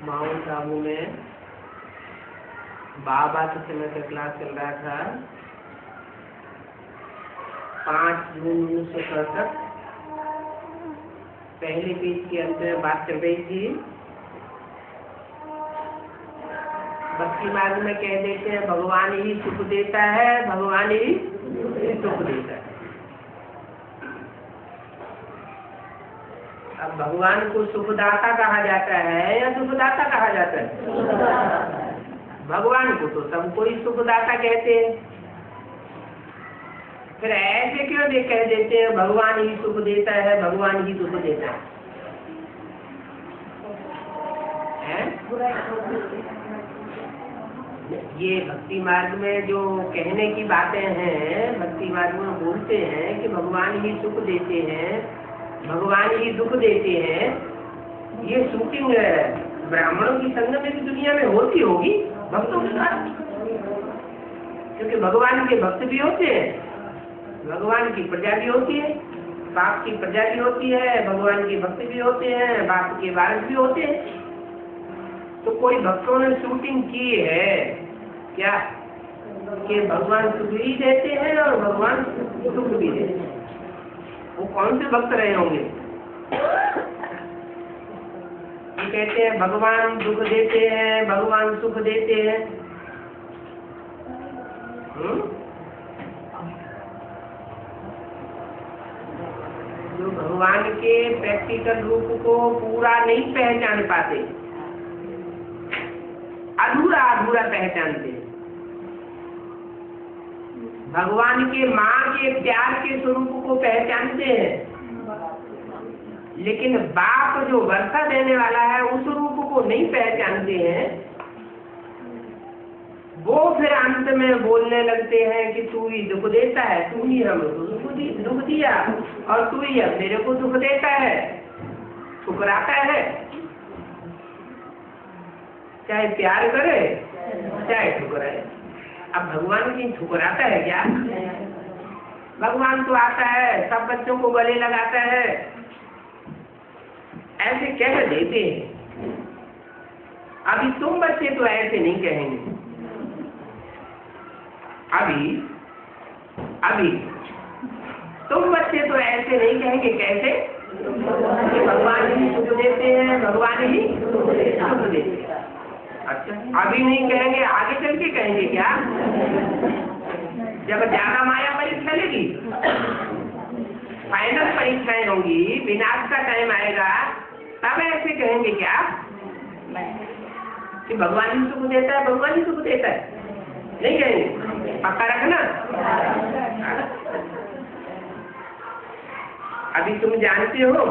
Mount Abu में बाबा के समय का क्लास चल रहा था। 5 जून 1967 पहले पेज के अंत में बात चल रही थी। भक्ति मार्ग में कह देते हैं भगवान ही सुख देता है, भगवान ही सुख देता है। अब भगवान को सुखदाता कहा जाता है या सुखदाता कहा जाता है? भगवान को तो सब कोई सुखदाता कहते हैं। फिर ऐसे क्यों कह देते हैं भगवान ही सुख देता है, भगवान ही सुख देता है? ये भक्ति मार्ग में जो कहने की बातें हैं, भक्ति मार्ग में बोलते हैं कि भगवान ही सुख देते हैं, भगवान ही दुख देते हैं। ये शूटिंग ब्राह्मणों की संग में भी दुनिया में होती होगी भक्तों के साथ, क्योंकि भगवान के भक्त भी होते हैं, भगवान की प्रजा भी होती है, बाप की प्रजा भी होती है, भगवान के भक्त भी होते हैं, बाप के बालक भी होते हैं। तो कोई भक्तों ने शूटिंग की है क्या कि भगवान सुख ही देते हैं और भगवान दुख भी देते हैं? वो कौन से भक्त रहे होंगे? ये कहते हैं भगवान दुख देते हैं, भगवान सुख देते हैं। जो भगवान के प्रैक्टिकल रूप को पूरा नहीं पहचान पाते, अधूरा अधूरा पहचानते, भगवान के माँ के प्यार के स्वरूप को पहचानते हैं, लेकिन बाप जो वर्षा देने वाला है उस रूप को नहीं पहचानते हैं। वो फिर अंत में बोलने लगते हैं कि तू ही दुख देता है, तू ही हमको दुख दिया और तू ही मेरे को दुख देता है, ठुकराता है। चाहे प्यार करे चाहे ठुकराए। अब भगवान की ठुकराता है क्या? भगवान तो आता है, सब बच्चों को गले लगाता है, ऐसे कह देते हैं। अभी तुम बच्चे तो ऐसे नहीं कहेंगे। अभी तुम बच्चे तो ऐसे नहीं कहेंगे। कैसे? कि भगवान ही सुख देते हैं, भगवान ही सुख देते हैं। अच्छा, अभी नहीं कहेंगे, आगे चल के कहेंगे क्या? जब ज्यादा माया परीक्षा लेगी, फाइनल परीक्षाएं होंगी, विनाश का टाइम आएगा, तब ऐसे कहेंगे क्या कि भगवान ही सुख देता है, भगवान ही सुख देता है? नहीं कहेंगे। पक्का रखना। अभी तुम जानते हो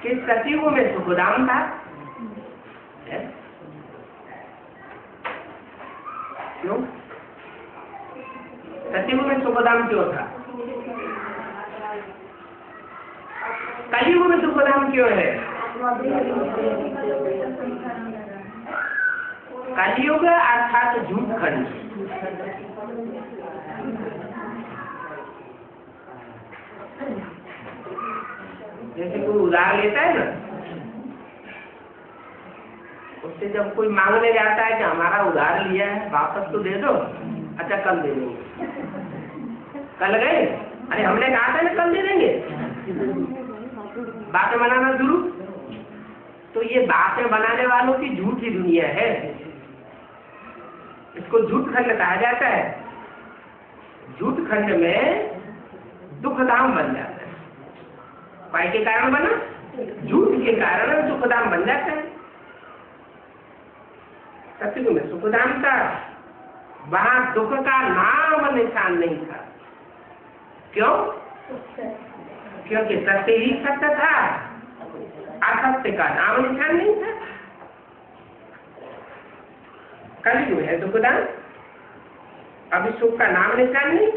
कि सतयुग में सुखदाम था। क्यों? सतयुग में सुखदाम क्यों था? कलयुग में सुखदाम क्यों है? कलयुग अर्थात झूठ खंड। जैसे कोई उधार लेता है ना, उससे जब कोई मांगने जाता है कि हमारा उधार लिया है वापस तो दे दो, अच्छा कल दे देंगे। कल गए, अरे हमने कहा था ना कल दे देंगे, बातें बनाना शुरू। तो ये बातें बनाने वालों की झूठी दुनिया है, इसको झूठ खंड कहा जाता है। झूठ खंड में दुखधाम बन जाता है। पाई के कारण बना, झूठ के कारण सुखधाम बन जाता है। सतयुग में सुखधाम था, वहां दुख का नाम निशान नहीं था। क्यों? क्योंकि सत्य ही सत्य था, असत्य का नाम निशान नहीं था। कलयुग है दुखदान, अभी सुख का नाम निशान नहीं।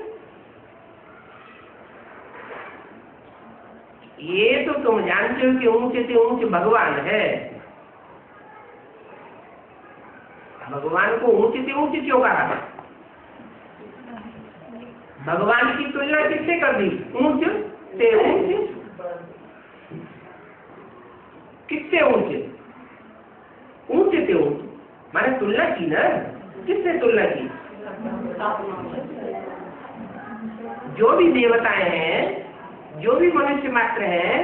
ये तो तुम जानते हो कि ऊंचे से ऊंचे भगवान है। भगवान को ऊंचे से ऊंचे क्यों कहा? भगवान की तुलना किससे कर दी? ऊंचे से ऊंचे। किससे ऊंचे? मैंने तुलना की ना, किससे तुलना की? जो भी देवताएं हैं, जो भी मनुष्य मात्र हैं,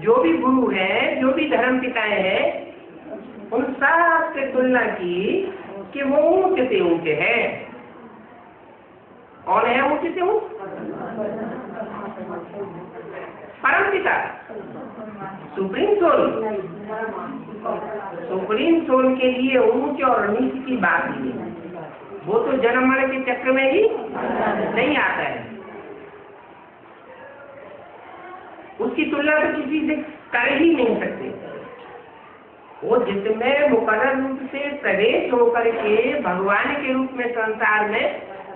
जो भी गुरु हैं, जो भी धर्म पिताएं हैं, उन सब से तुलना की कि वो ऊंचे से ऊंचे है। कौन है ऊंचे से ऊंचे? परम पिता, सुप्रीम सोल। सुप्रीम सोल के लिए ऊंच और नीच की बात ही नहीं, वो तो जन्म मरण के चक्र में ही नहीं आता है। उसकी तुलना तो किसी से कर ही नहीं सकते। वो जिसमें मुकर्रर रूप से प्रवेश होकर के भगवान के रूप में संसार में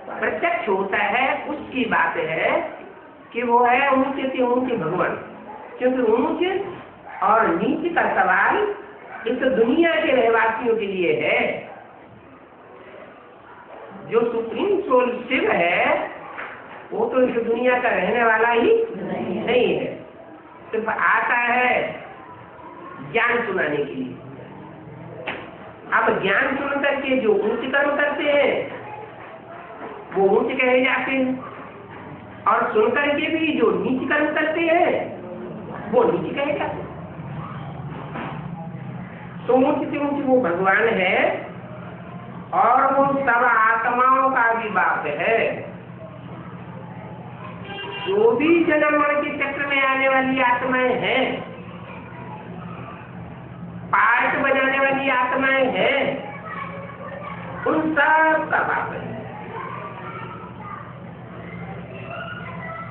प्रत्यक्ष होता है, उसकी बात है कि वो है ऊंचे से ऊंचे भगवान। क्योंकि ऊंच और नीच का सवाल इस दुनिया के रहवासियों के लिए है। जो सुप्रीम सोल शिव है वो तो इस दुनिया का रहने वाला ही नहीं है, सिर्फ आता है ज्ञान सुनाने के लिए। अब ज्ञान सुन करके जो ऊंच कर्म करते हैं वो ऊंच कहे जाते हैं, और सुन करके भी जो नीच कर्म करते हैं वो नीच कहे जाते हैं। तो ऊंच से ऊंच वो भगवान है और वो सब आत्माओं का भी बाप है। जो भी जन्म मरण के चक्र में आने वाली आत्माएं हैं, पार्ट बजाने वाली आत्माएं हैं, उन सब का बाप है।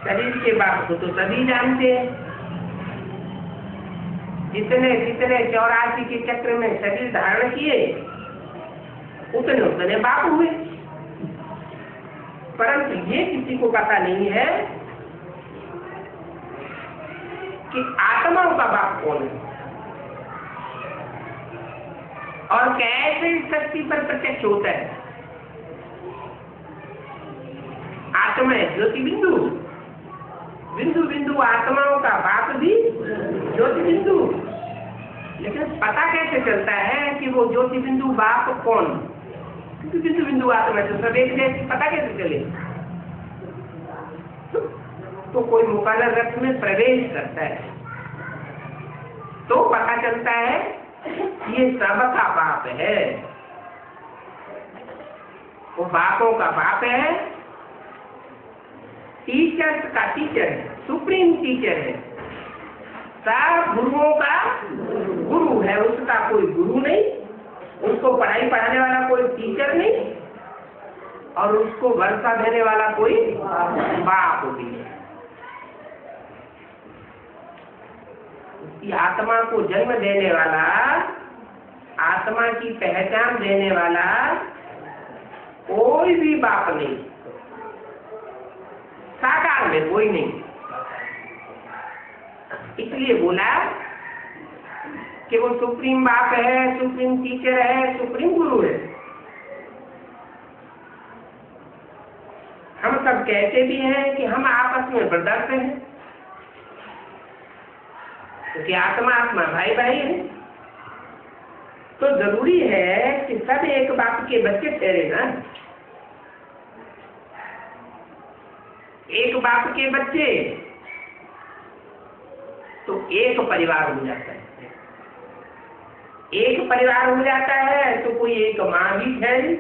शरीर के बाप को तो सभी जानते हैं। जितने जितने 84 के चक्र में शरीर धारण किए उतने उतने बाप हुए, परंतु ये किसी को पता नहीं है कि आत्माओं का बाप कौन है और कैसे शक्ति पर प्रत्यक्ष होता है। आत्मा है ज्योति बिंदु, बिंदु बिंदु आत्माओं का बाप भी ज्योति बिंदु। लेकिन पता कैसे चलता है कि वो ज्योति बिंदु बाप कौन? क्योंकि बिंदु बिंदु आत्मा तो सब एक जैसी, पता कैसे चले? तो कोई मुकर्रर रथ में प्रवेश करता है तो पता चलता है ये सबका बाप है। वो बापों का बाप है, टीचर्स का टीचर है, सुप्रीम टीचर है, सब गुरुओं का गुरु है। उसका कोई गुरु नहीं, उसको पढ़ाई पढ़ाने वाला कोई टीचर नहीं, और उसको वर्षा देने वाला कोई बाप भी नहीं। उसकी आत्मा को जन्म देने वाला, आत्मा की पहचान देने वाला कोई भी बाप नहीं, साकार में कोई नहीं। इसलिए बोला कि वो सुप्रीम बाप है, सुप्रीम टीचर है, सुप्रीम गुरु है। हम सब कहते भी हैं कि हम आपस में ब्रदर्स हैं, क्योंकि आत्मा आत्मा भाई भाई है। तो जरूरी है कि सब एक बाप के बच्चे ठहरे ना। एक बाप के बच्चे तो एक परिवार हो जाता है। एक परिवार हो जाता है तो कोई एक माँ भी ठहरी,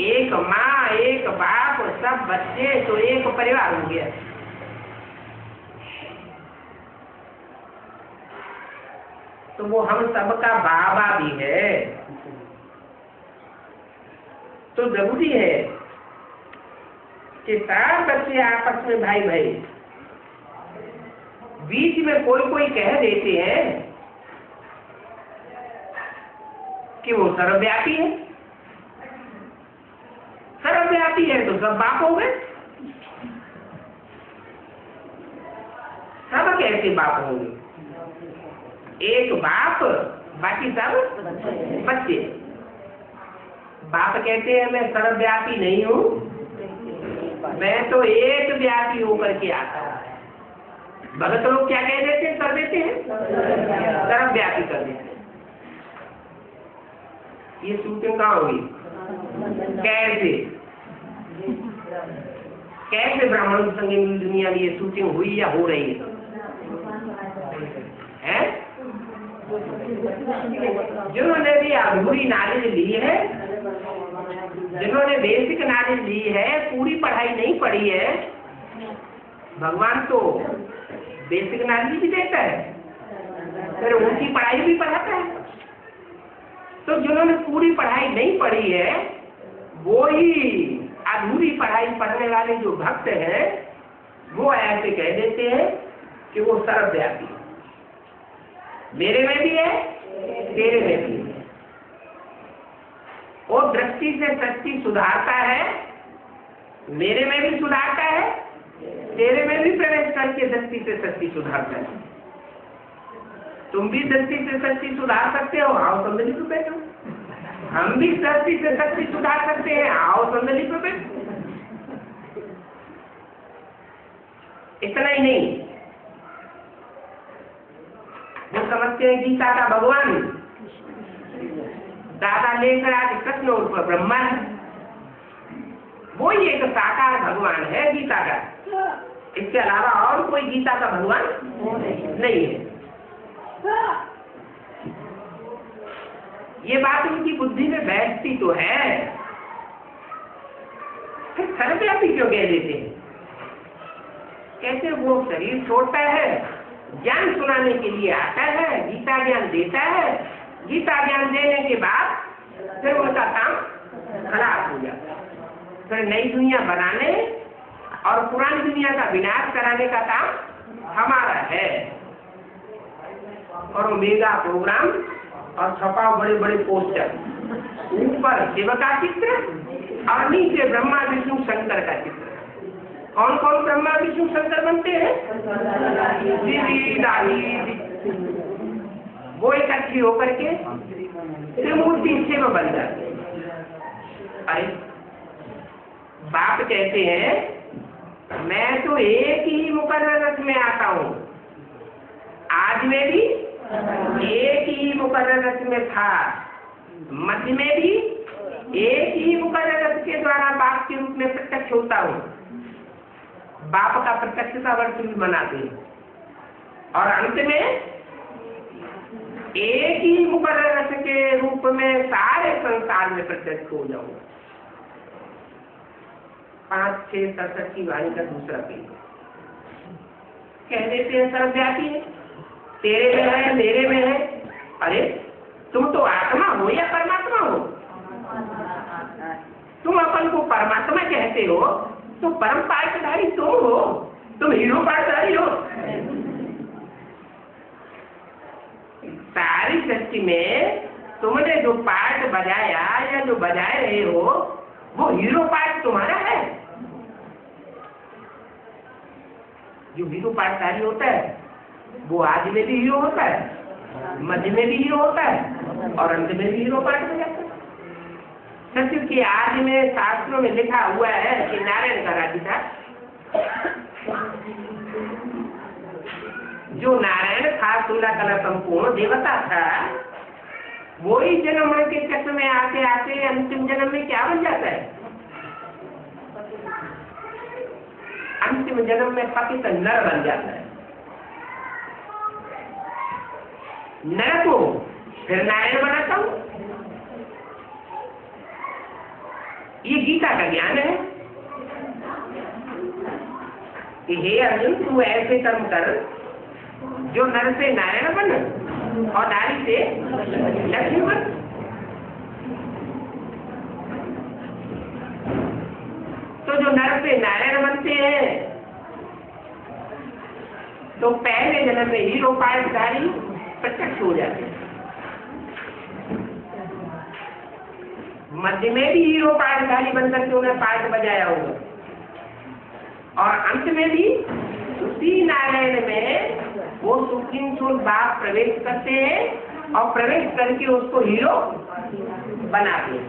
एक माँ एक बाप सब बच्चे तो एक परिवार हो गया। तो वो हम सबका बाबा भी है। तो जरूरी है कि सब बच्चे आपस में भाई भाई, बीच में कोई कोई कह देते हैं कि वो सर्वव्यापी है। सर्वव्यापी है तो सब बाप हो गए। सब कैसे बाप होंगे? एक बाप बाकी सब बच्चे। बाप कहते हैं मैं सर्वव्यापी नहीं हूँ, मैं तो एक व्यापी होकर के आता हूँ। भगत लोग क्या कह देते हैं, कर देते हैं, सर्वव्यापी कर देते हैं। ये शूटिंग कहाँ हुई? कैसे कैसे ब्राह्मण संगीत दुनिया में ये शूटिंग हुई या हो रही है? जिन्होंने भी अधूरी नॉलेज ली है, जिन्होंने बेसिक नॉलेज ली है, पूरी पढ़ाई नहीं पढ़ी है, भगवान तो बेसिक नॉलेज भी देता है, फिर उनकी पढ़ाई भी पढ़ाता है। तो जिन्होंने पूरी पढ़ाई नहीं पढ़ी है, वो ही अधूरी पढ़ाई पढ़ने वाले जो भक्त हैं, वो ऐसे कह देते हैं कि वो सर्वव्यापी है, मेरे में भी है, तेरे में भी है। वो दृष्टि से सृष्टि सुधारता है, मेरे में भी सुधारता है, तेरे में भी प्रवेश करके दृष्टि से सृष्टि सुधारता है। तुम भी दृष्टि से सृष्टि सुधार सकते हो, आओ संदली पे बैठो। हम भी दृष्टि से सृष्टि सुधार सकते हैं, आओ संदली पे बैठो। इतना ही नहीं, वो समझते हैं गीता का भगवान दादा लेकर आज कृष्ण उर्फ ब्रह्मा है, वो ही एक साकार भगवान है गीता का। इसके अलावा और कोई गीता का भगवान नहीं है। ये बात उनकी बुद्धि में बैठती तो है, फिर सर्वव्यापी क्यों कह देते हैं? कैसे वो शरीर छोड़ता है, ज्ञान सुनाने के लिए आता है, गीता ज्ञान देता है, गीता ज्ञान देने के बाद फिर उनका काम खराब हो जाता है। फिर नई दुनिया बनाने और पुरानी दुनिया का विनाश कराने का काम हमारा है। और मेगा प्रोग्राम और छपाओ बड़े बड़े पोस्टर, ऊपर शिव का चित्र और नीचे ब्रह्मा विष्णु शंकर का चित्र। कौन कौन ब्रह्मा विष्णु शंकर बनते हैं? दीदी दादी वो इकट्ठी होकर के त्रिमूर्ति शिव बन जाते हैं। अरे बाप कहते हैं मैं तो एक ही मुकर्रर रथ में आता हूँ, आज में भी एक ही मुकर्रर रथ में था, मध्य में भी एक ही मुकर्रर रथ के द्वारा बाप के रूप में प्रत्यक्ष होता हूँ। बाप का प्रत्यक्षता वर्ष भी मनाते हैं और अंत में एक ही मुकर्रर रथ के रूप में सारे संसार में प्रत्यक्ष हो जाऊंगा। 5-6-67 की वाणी का दूसरा पेज कह देते हैं सर्वव्यापी है, तेरे में है, मेरे में है। अरे तुम तो आत्मा हो या परमात्मा हो? तुम अपन को परमात्मा कहते हो तो परम पाठधारी तुम हो, तुम हीरो पाठधारी हो। सारी सृष्टि में तुमने जो पाठ बजाया या जो बजाए रहे हो, वो हीरो पाठ तुम्हारा है। जो हीरो पाठधारी होता है वो आदि में भी हीरो होता है, मध्य में भी हीरो होता है और अंत में भी हीरो पाठ बजाता है। सत्य के आदि में शास्त्रों में लिखा हुआ है कि नारायण का राज्य था। जो नारायण था 16 कला संपूर्ण देवता था, वो ही जन्म के चक्र में आते आते अंतिम जन्म में क्या बन जाता है? अंतिम जन्म में पतित नर बन जाता है। नर को फिर नारायण बनाता हूं। ये गीता का ज्ञान है कि हे अर्जुन तू ऐसे कर्म कर जो नर से नारायण बन और नारी से लक्ष्मी बन। तो जो नर से नारायण बनते हैं तो पहले जन्म में हीरो पाठधारी प्रत्यक्ष हो जाते हैं, मध्य में भी हीरो पाठधारी बनकर के उन्हें पाठ बजाया होगा और अंत में भी उसी नारायण में वो सुप्रीम सोल बाप प्रवेश करते हैं और प्रवेश करके उसको हीरो बनाते हैं।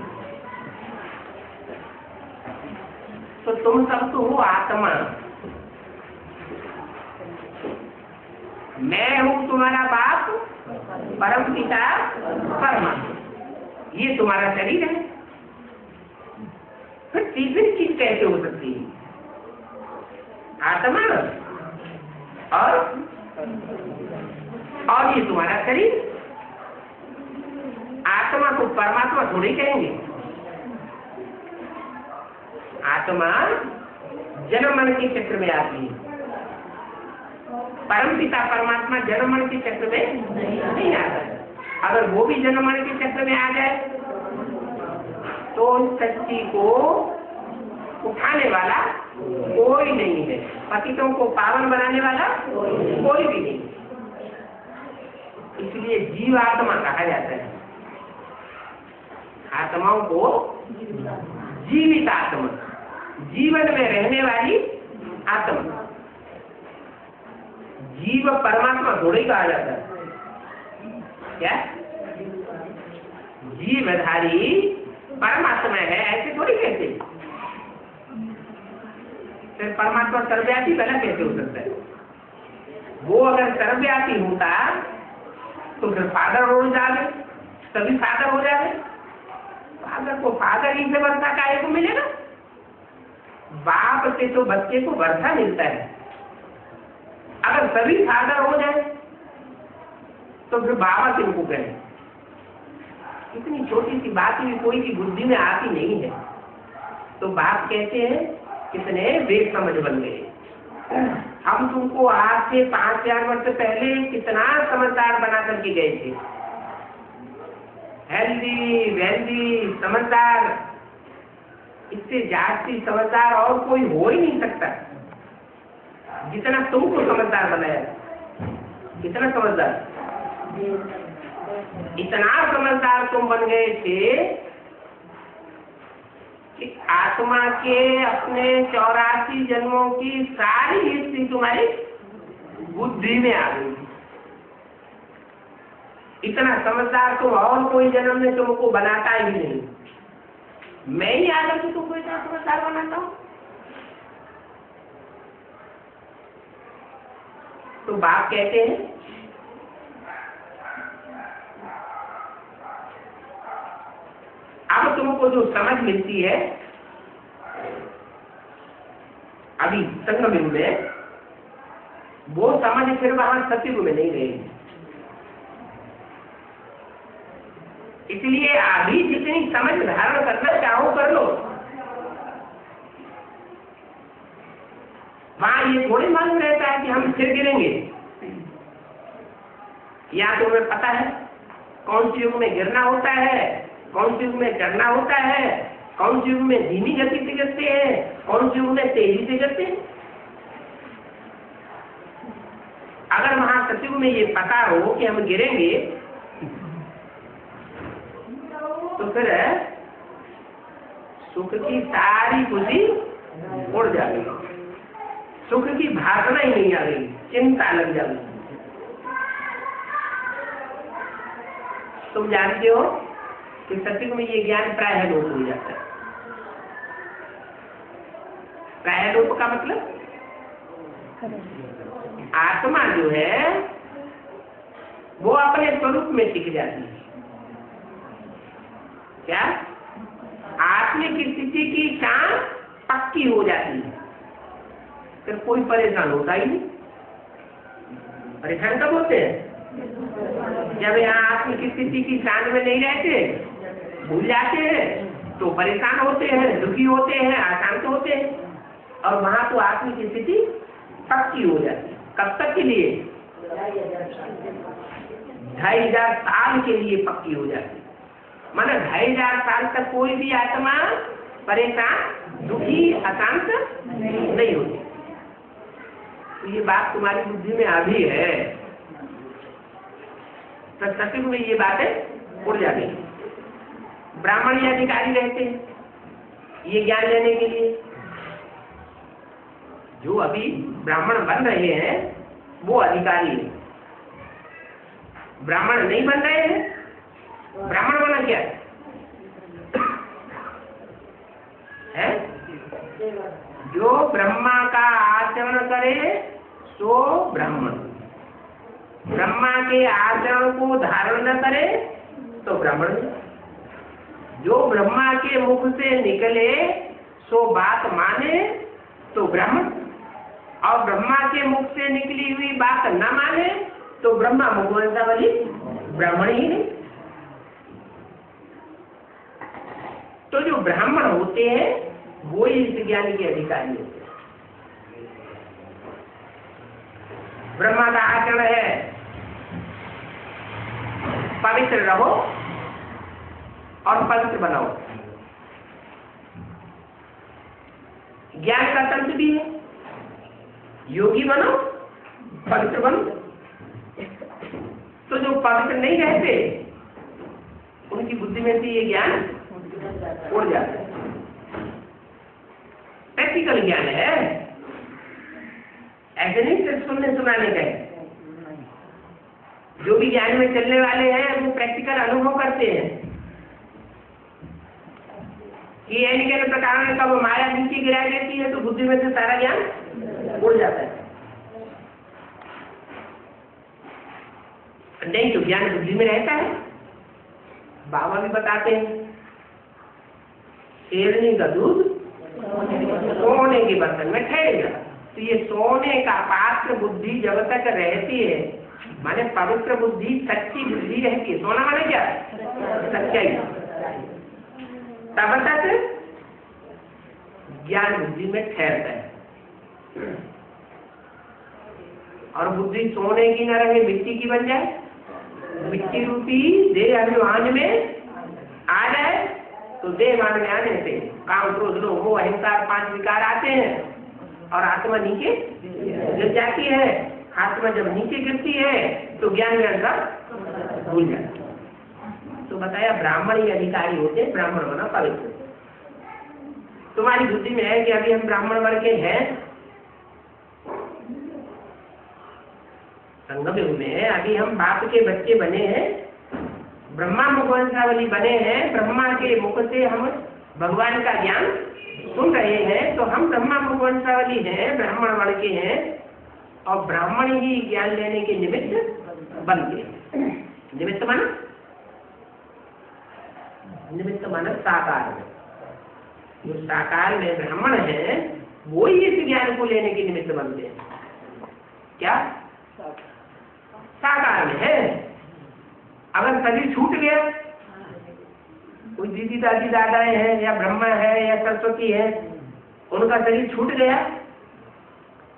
तो तुम सब तो हो आत्मा, मैं हूँ तुम्हारा बाप परम पिता परमात्मा। ये तुम्हारा शरीर है। फिर तीसरी चीज कैसे हो सकती है? आत्मा और ये तुम्हारा शरीर। आत्मा को परमात्मा थोड़ी कहेंगे। आत्मा जन्म मरण के चक्र में आती है। परम पिता परमात्मा जन्म मरण के चक्र में नहीं आता है। अगर वो भी जन्म मरण के चक्र में आ जाए तो सृष्टि को उठाने वाला कोई नहीं है, पतितों को पावन बनाने वाला कोई भी नहीं। इसलिए जीवात्मा कहा जाता है। आत्माओं को जीवित आत्मा, जीवन में रहने वाली आत्मा। जीव परमात्मा थोड़ी कहा जाता है। क्या जीवधारी परमात्मा है ऐसे थोड़ी कहते। फिर परमात्मा सर्वव्यापी भला कैसे हो सकता है? वो अगर सर्वव्यापी होता तो फिर फादर हो जाए, सभी फादर हो जाए। फादर को फादर ही से वर्षा का एक मिलेगा। बाप से तो बच्चे को वर्षा मिलता है। अगर सभी फादर हो जाए तो फिर बाबा किनको कहें? इतनी छोटी सी बात भी कोई की बुद्धि में आती नहीं है। तो बाप कहते हैं कितने बेसमझ बन गए। हम तुमको आज से 5000 वर्ष पहले कितना समझदार बना करके गए थे। हेल्दी वेल्दी समझदार, इससे जास्ती समझदार और कोई हो ही नहीं सकता जितना तुमको समझदार बनाया। कितना समझदार, इतना समझदार तुम बन गए थे कि आत्मा के अपने 84 जन्मों की सारी हिस्ट्री तुम्हारी बुद्धि में आ गई। इतना समझदार तुम और कोई जन्म में तुमको बनाता ही नहीं। मैं ही आकर के तुमको इतना समझदार बनाता हूं। तो बाप कहते हैं अब तुमको जो समझ मिलती है अभी संगम युग में, वो समझ फिर वहां सतयुग में नहीं रहेगी। इसलिए अभी जितनी समझ धारण करना चाहो कर लो। वहां ये थोड़ी मालूम रहता है कि हम फिर गिरेंगे। या तुम्हें पता है कौन सी युग में गिरना होता है, कौन सी युग में चढ़ना होता है, कौन सी युग में धीमी गति से गिरते हैं, कौन सी युग में तेजी से गिरते हैं। अगर वहां सतयुग में ये पता हो कि हम गिरेंगे तो फिर सुख की सारी खुशी उड़ जाएगी। सुख की भावना ही नहीं आ रही, चिंता लग जाएगी। तुम जानते हो कि सतयुग में ये ज्ञान प्रायः लोप हो जाता है। प्रायः लोप का मतलब आत्मा जो है वो अपने स्वरूप में टिक जाती है। क्या आत्मिक स्थिति की शान पक्की हो जाती है। फिर कोई परेशान होता ही नहीं। परेशान कब होते हैं? जब यहाँ आत्मिक स्थिति की शान में नहीं रहते, भूल जाते हैं तो परेशान होते हैं, दुखी होते हैं, अशांत होते हैं। और वहां तो आत्मिक स्थिति पक्की हो जाती है। कब तक के लिए? 2500 साल के लिए पक्की हो जाती है। माना 2500 साल तक कोई भी आत्मा परेशान, दुखी, अशांत नहीं होती। तो ये बात तुम्हारी बुद्धि में अभी है। तो सतयुग में ये बातें उड़ जाती हैं। ब्राह्मण या अधिकारी रहते हैं ये ज्ञान लेने के लिए। जो अभी ब्राह्मण बन रहे हैं वो अधिकारी है। ब्राह्मण नहीं बन रहे हैं, ब्राह्मण बना क्या है? जो ब्रह्मा का आचरण करे सो ब्राह्मण। ब्रह्मा के आचरण को धारण न करे तो ब्राह्मण नहीं। जो ब्रह्मा के मुख से निकले सो बात माने तो ब्रह्म, और ब्रह्मा के मुख से निकली हुई बात न माने तो ब्रह्मा मुखवंशावली ब्राह्मण ही नहीं। तो जो ब्राह्मण होते हैं वो ही इस ज्ञान के अधिकारी होते हैं। ब्रह्मा का आचरण है पवित्र रहो और पवित्र बनाओ। ज्ञान का तंत्र भी है, योगी बनो पवित्र बनो। तो जो पवित्र नहीं रहते उनकी बुद्धि में से ये ज्ञान उड़ जाता है। प्रैक्टिकल ज्ञान है, ऐसे नहीं सिर्फ सुनने सुनाने का है। जो भी ज्ञान में चलने वाले हैं वो प्रैक्टिकल अनुभव करते हैं कि अनेक प्रकार में कब माया नीचे गिरा देती है तो बुद्धि में से सारा ज्ञान उड़ जाता है। नहीं तो ज्ञान बुद्धि में रहता है। बाबा भी बताते हैं शेरनी का दूध सोने के बर्तन में ठहरेगा। तो ये सोने का पात्र बुद्धि जब तक रहती है, माने पवित्र बुद्धि, सच्ची बुद्धि रहती है। सोना माने क्या? सच्चाई। तब तक ज्ञान बुद्धि में ठहरता है। और बुद्धि सोने की न रहे मिट्टी की बन जाए, मिट्टी रूपी देह अभिमान में आ जाए तो देह मान में आने से काम, क्रोध, लोभ, मोह, अहिंसा 5 विकार आते हैं और आत्मा नीचे गिर जाती है। आत्मा जब नीचे गिरती है तो ज्ञान में अंदर भूल जाता है। तो बताया ब्राह्मण ही अधिकारी होते हैं, ब्राह्मण होना पवित्र। तुम्हारी बुद्धि में है कि अभी हम ब्राह्मण वर्ग के हैं, संगम युग में अभी हम बाप के बच्चे बने हैं, ब्रह्मा मुखवंशावली बने हैं, ब्रह्मा के मुख से हम भगवान का ज्ञान सुन रहे हैं। तो हम ब्रह्मा मुखवंशावली हैं, ब्राह्मण वर्ण के हैं और ब्राह्मण ही ज्ञान लेने के निमित्त बन गए। निमित्त माना, निमित्त माना साकार में। जो साकार में ब्राह्मण है वो ही इस ज्ञान को लेने के निमित्त बनते हैं। क्या साकार में है? अगर शरीर छूट गया, कोई दीदी दादी दादाएं हैं या ब्रह्मा है या सरस्वती है, उनका शरीर छूट गया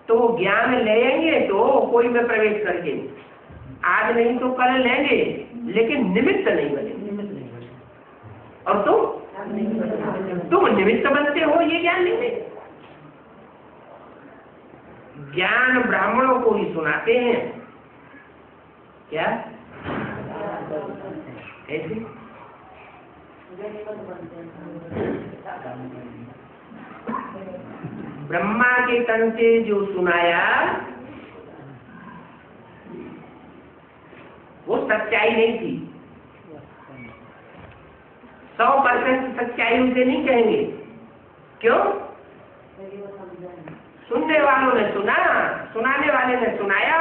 तो वो ज्ञान लेंगे तो कोई में प्रवेश करके, आज नहीं तो कल लेंगे, लेकिन निमित्त नहीं बनेंगे। और तुम निमित्त बनते हो, ये ज्ञान नहीं है। ज्ञान ब्राह्मणों को ही सुनाते हैं। क्या ऐसे? ब्रह्मा के तन से जो सुनाया वो सच्चाई नहीं थी। 100% सच्चाई उसे नहीं कहेंगे। क्यों? सुनने वालों ने सुना, सुनाने वाले ने सुनाया,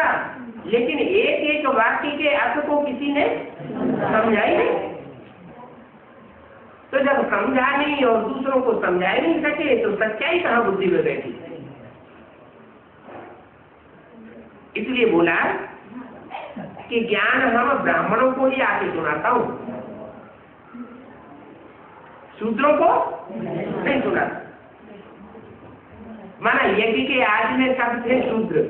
लेकिन एक एक वाक्य के अर्थ को किसी ने समझा ही नहीं। तो जब समझा नहीं और दूसरों को समझा नहीं सके तो सच्चाई कहाँ बुद्धि में बैठी। इसलिए बोला कि ज्ञान हम ब्राह्मणों को ही आके सुनाता हूं, शूद्रों को नहीं सुनाता। माना यज्ञ के आज में सब थे शूद्र।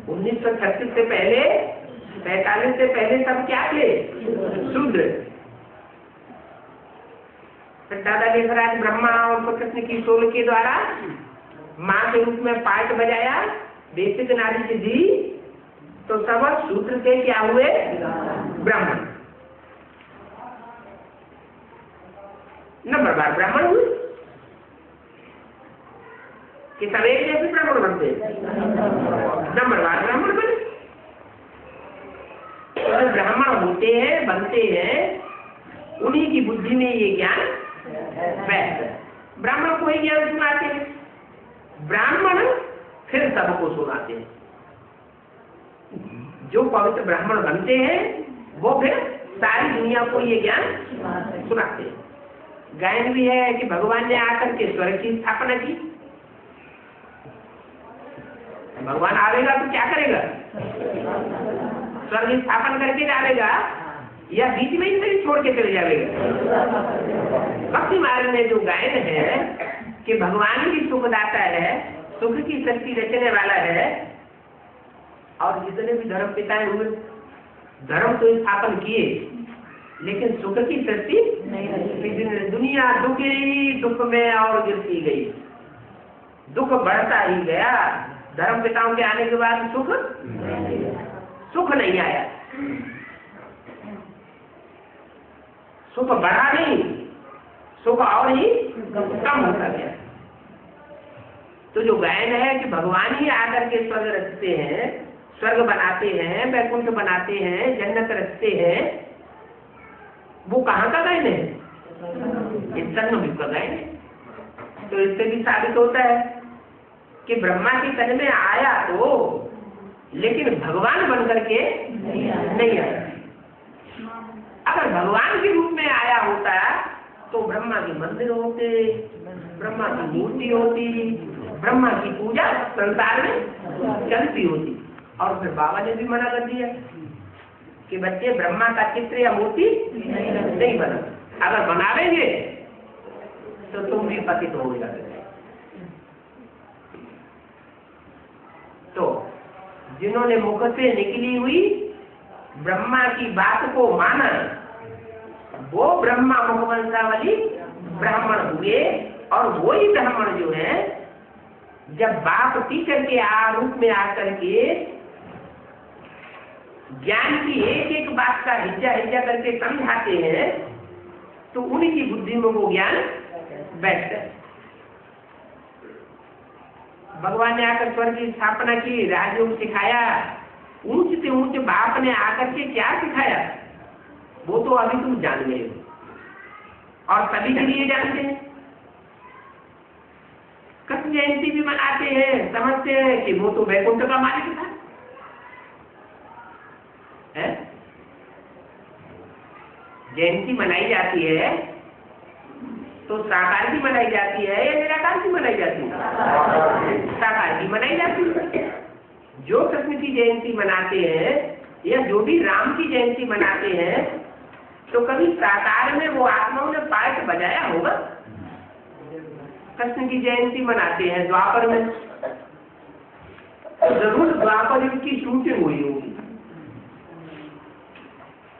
1936 से पहले, 45 से पहले सब क्या थे? शूद्र। दादा देवराज ब्रह्मा और कृष्ण की सोल के द्वारा माँ के रूप में पाठ बजाया, बेसिक नॉलेज दी, तो सब शूद्र से क्या हुए? ब्राह्मण। नंबरवार ब्राह्मण हुए कि सब एक जैसे ब्राह्मण बनते, नंबरवार ब्राह्मण बने। तो ब्राह्मण होते हैं, बनते हैं, उन्हीं की बुद्धि में ये ज्ञान बैठ है। ब्राह्मण को ही ज्ञान सुनाते हैं, ब्राह्मण फिर सबको सुनाते हैं। जो पवित्र ब्राह्मण बनते हैं वो फिर सारी दुनिया को ये ज्ञान सुनाते हैं। गायन भी है कि भगवान ने आकर के स्वर्ग की स्थापना की। भगवान आवेगा तो क्या करेगा? स्वर्ग स्थापन करके जाएगा या बीच में ही छोड़ के चले जाएगा? भक्ति मार्ग में जो गायन है कि भगवान ही सुखदाता है, सुख की शक्ति रचने वाला है, और जितने भी धर्म पिताएं हुए धर्म तो स्थापन किए लेकिन सुख की सृष्टि नहीं। दुनिया दुख ही दुख में और गिरती गई, दुख बढ़ता ही गया। धर्म पिताओं के आने के बाद सुख नहीं आया, सुख बढ़ा नहीं, सुख और ही कम होता गया। तो जो गायन है कि भगवान ही आकर के स्वर्ग रचते हैं, स्वर्ग बनाते हैं, वैकुंठ बनाते हैं, जन्नत रचते हैं, वो कहाँ का गायन है? इस संगम का गायन है। तो इससे भी साबित होता है कि ब्रह्मा के तन में आया तो, लेकिन भगवान बनकर के नहीं आया। अगर भगवान के रूप में आया होता तो ब्रह्मा के मंदिर होते, ब्रह्मा की मूर्ति होती, ब्रह्मा की पूजा संसार में चलती होती। और फिर बाबा ने भी मना कर दिया कि बच्चे ब्रह्मा का चित्र या मूर्ति नहीं बना, अगर बनावेंगे तो तुम भी पतित हो जाओगे। तो जिन्होंने मुख से निकली हुई ब्रह्मा की बात को माना, वो ब्रह्मा मुखवंशावली ब्राह्मण हुए। और वही ब्राह्मण जो है जब बाप टीचर के रूप में आकर के ज्ञान की एक एक बात का हिज्जा हिज्जा करके समझाते हैं तो उनकी बुद्धि में वो ज्ञान बैठता है। भगवान ने आकर स्वर्ग की स्थापना की, राजयोग सिखाया, ऊंच से ऊंच बाप ने आकर के क्या सिखाया वो तो अभी तुम जान गए हो और सभी के लिए जानते हैं। कृष्ण जयंती भी मनाते हैं, समझते हैं कि वो तो वैकुंठ का मालिक था। जयंती मनाई जाती है तो साकार की मनाई जाती है या निराकार की मनाई जाती है? साकार की मनाई जाती है। जो कृष्ण की जयंती मनाते हैं या जो भी राम की जयंती मनाते हैं तो कभी साकार में वो आत्माओं ने पार्ट बजाया होगा। कृष्ण की जयंती मनाते हैं द्वापर में, तो जरूर द्वापर युग की शूटिंग हुई होगी।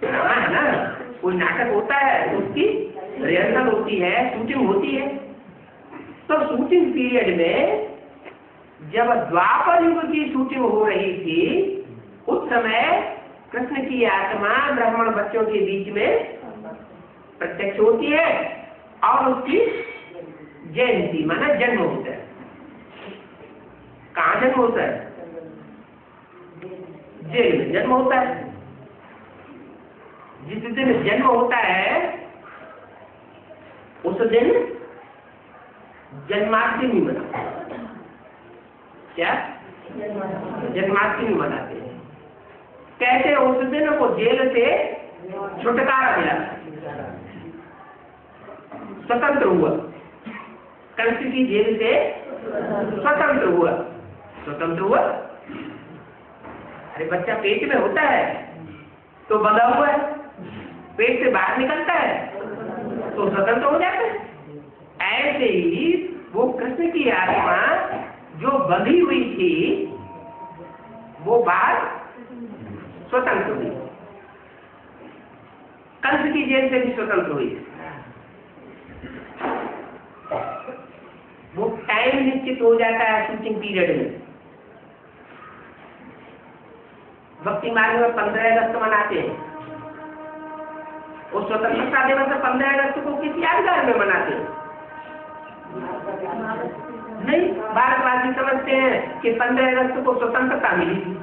है ना, कोई नाटक होता है उसकी रिहर्सल होती है, शूटिंग होती है। तो शूटिंग पीरियड में जब द्वापर युग की शूटिंग हो रही थी उस समय कृष्ण की आत्मा ब्राह्मण बच्चों के बीच में प्रत्यक्ष होती है और उसकी जयंती माना जन्म होता है। कहाँ जन्म होता है? जेल में जन्म होता है। जिस दिन जन्म होता है उस दिन जन्माष्टमी मनाते हैं। क्या? जन्माष्टमी मनाते हैं। कैसे? उस दिन वो जेल से छुटकारा मिला, स्वतंत्र हुआ, कंस की जेल से स्वतंत्र हुआ। स्वतंत्र हुआ, अरे बच्चा पेट में होता है तो बंधा हुआ है, पेट से बाहर निकलता है तो स्वतंत्र हो जाता है। ऐसे ही वो कृष्ण की आत्मा जो बंधी हुई थी वो बाहर स्वतंत्र हुई, कंस की जेल से भी स्वतंत्र हुई। वो टाइम निश्चित हो जाता है शूटिंग पीरियड में। भक्ति मार्ग में 15 अगस्त मनाते हैं। वो स्वतंत्रता दिवस 15 अगस्त को किस यादगार में मनाते हैं? नहीं, भारतवासी समझते हैं कि 15 अगस्त को स्वतंत्रता मिली थी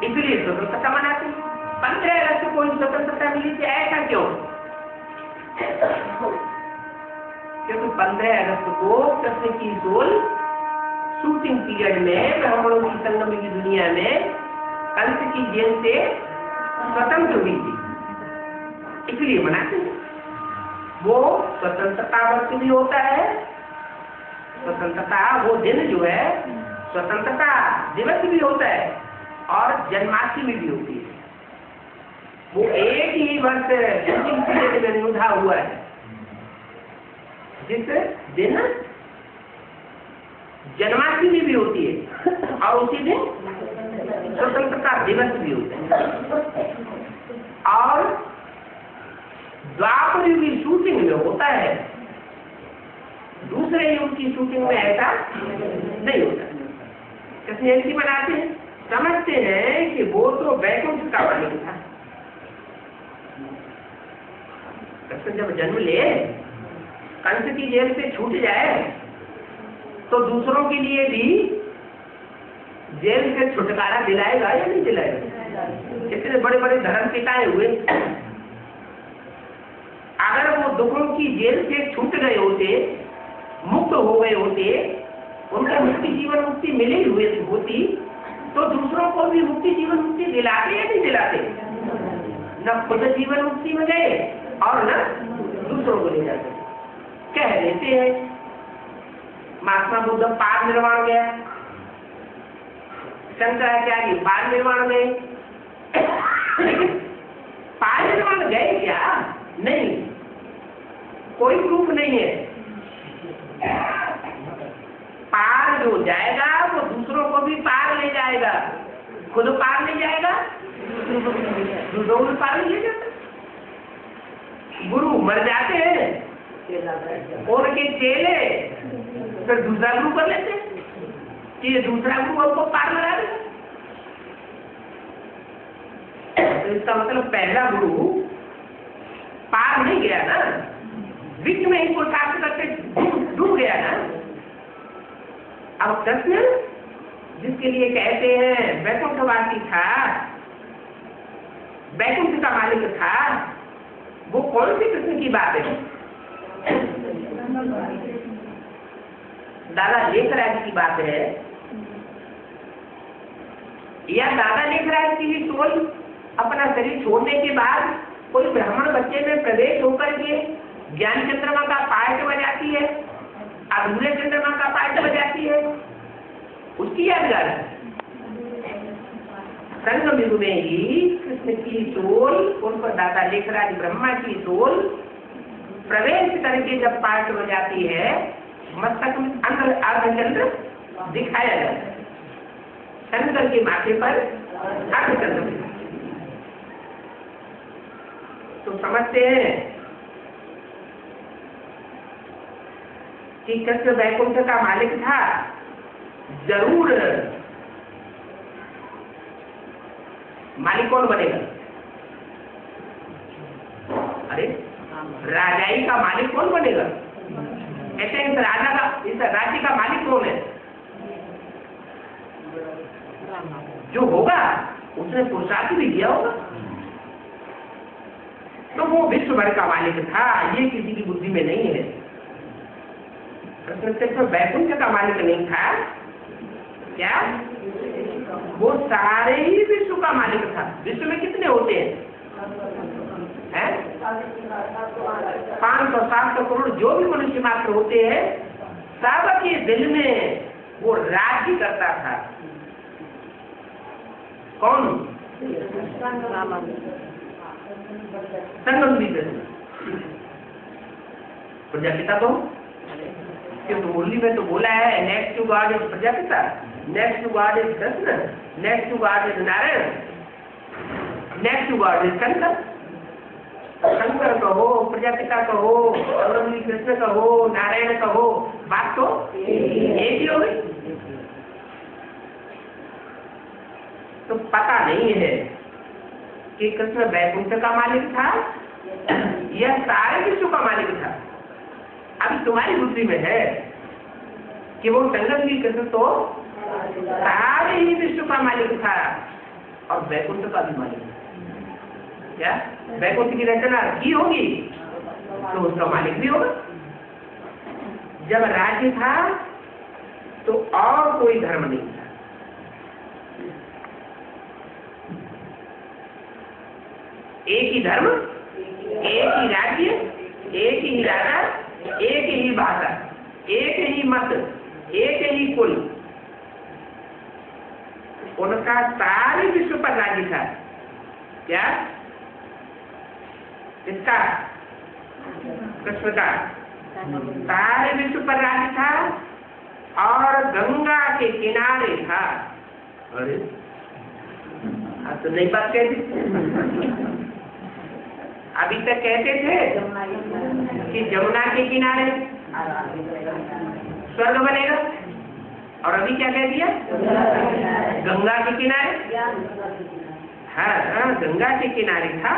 इसलिए स्वतंत्रता मनाते हैं। 15 अगस्त को स्वतंत्रता मिली थी, ऐसा क्यों? क्योंकि 15 अगस्त को कृष्ण की सोल शूटिंग पीरियड में ब्राह्मणों की संगम की दुनिया में कंस की जेल से स्वतंत्र हुई थी, इसलिए मनाते हैं। वो स्वतंत्रता वर्ष भी होता है, स्वतंत्रता वो दिन जो है स्वतंत्रता दिवस भी होता है, और जन्माष्टमी भी होती है। वो एक ही वर्ष में निभा हुआ है, जिस दिन जन्माष्टमी भी होती है और उसी दिन स्वतंत्रता दिवस भी होता है। और द्वापर युग की शूटिंग में होता है, दूसरे युग की शूटिंग में ऐसा नहीं होता। कृष्ण जयंती मनाते हैं, समझते हैं कि वो तो वैकुंठ का मालिक था। कृष्ण जब जन्म ले, कंस की जेल से छूट जाए, तो दूसरों के लिए भी जेल से छुटकारा दिलाएगा या नहीं दिलाएगा? इतने बड़े बड़े धर्म पिताए हुए, अगर वो दुखों की जेल से छूट गए होते, मुक्त हो गए होते, उनको मुक्ति जीवन मुक्ति मिली हुई होती, तो दूसरों को भी मुक्ति जीवन मुक्ति दिलाते या नहीं दिलाते? न खुद जीवन मुक्ति में गए और न दूसरों को ले जाते। कह देते हैं महात्मा बुद्ध पाद निर्माण गया, शंकराचार्य पाद निर्माण गए, पाद निर्माण गए क्या? नहीं, कोई प्रूफ नहीं है। पार जो जाएगा वो दूसरों को भी पार ले जाएगा, खुद पार ले जाएगा, दूसरों को पार ले जाता। गुरु मर जाते हैं, उनके चेले फिर दूसरा गुरु कर लेते हैं कि ये दूसरा गुरु उनको पार लगा दे। तो इसका मतलब पहला गुरु पार नहीं गया ना, बीच में ही पुरुषार्थ करके डूब गया ना। अब कृष्ण जिसके लिए कहते हैं वैकुंठवासी था, वैकुंठ का मालिक था, वो कौन सी कृष्ण की बात है? दादा लेखराज की बात है, या दादा लेखराज की ही सोच अपना शरीर छोड़ने के बाद कोई ब्राह्मण बच्चे में प्रवेश होकर के ज्ञान चंद्रमा का पाठ बजाती है, अधूरे चंद्रमा का पाठ बजाती है, उसकी यादगार है। संगम युग में ही कृष्ण की सोल, उन पर दादा लेखराज ब्रह्मा की सोल प्रवेश करके जब पाठ बजाती है, मस्तक में अंदर अर्धचंद्र दिखाया जाता है, शंकर के माथे पर अर्धचंद्र। तो समझते हैं कि कृष्ण वैकुंठ का मालिक था, जरूर। मालिक कौन बनेगा? अरे राजाई का मालिक कौन बनेगा? ऐसे इस राजा का, इस राज्य का मालिक कौन है? जो होगा उसने पुरुषार्थ भी किया होगा, तो वो विश्व भर का मालिक था, ये किसी की बुद्धि में नहीं है। कृष्ण सिर्फ वैकुंठ का मालिक नहीं था, क्या वो सारे ही विश्व का मालिक था। विश्व में कितने होते हैं? 500-700 करोड़ जो भी मनुष्य मात्र होते हैं, सबके दिल में वो राज्य करता था। कौन? संगम भी प्रजापिता। तो मुरली में तो बोला है, next to God is Prajapita, next to God is Krishna, next to God is Narayan, next to God is Shankar. Shankar कहो, प्रजापिता कहो, मुरली कृष्ण कहो, नारायण कहो, बात तो एक ही हो गई। तो पता नहीं है कि कृष्ण वैकुंठ का मालिक था या सारे विश्व का मालिक था। अभी तुम्हारी बुद्धि में है कि वो संगम की कृष्ण तो सारे ही विश्व का मालिक था और वैकुंठ का भी मालिक था। क्या वैकुंठ की रचना की होगी तो उसका मालिक भी होगा। जब राज्य था तो और कोई धर्म नहीं था। एक ही धर्म, एक ही राज्य, एक ही राजा, एक ही भाषा, एक ही मत, एक ही कुल, उनका सारे विश्व पर राज्य था। क्या? किसका? कृष्ण का सारे विश्व पर राज्य था और गंगा के किनारे था। अरे अब तो नई बात कहती। अभी तक कहते थे कि जमुना के किनारे स्वर्ग बनेगा, और अभी क्या कह दिया? गंगा के किनारे। हाँ, गंगा के किनारे था।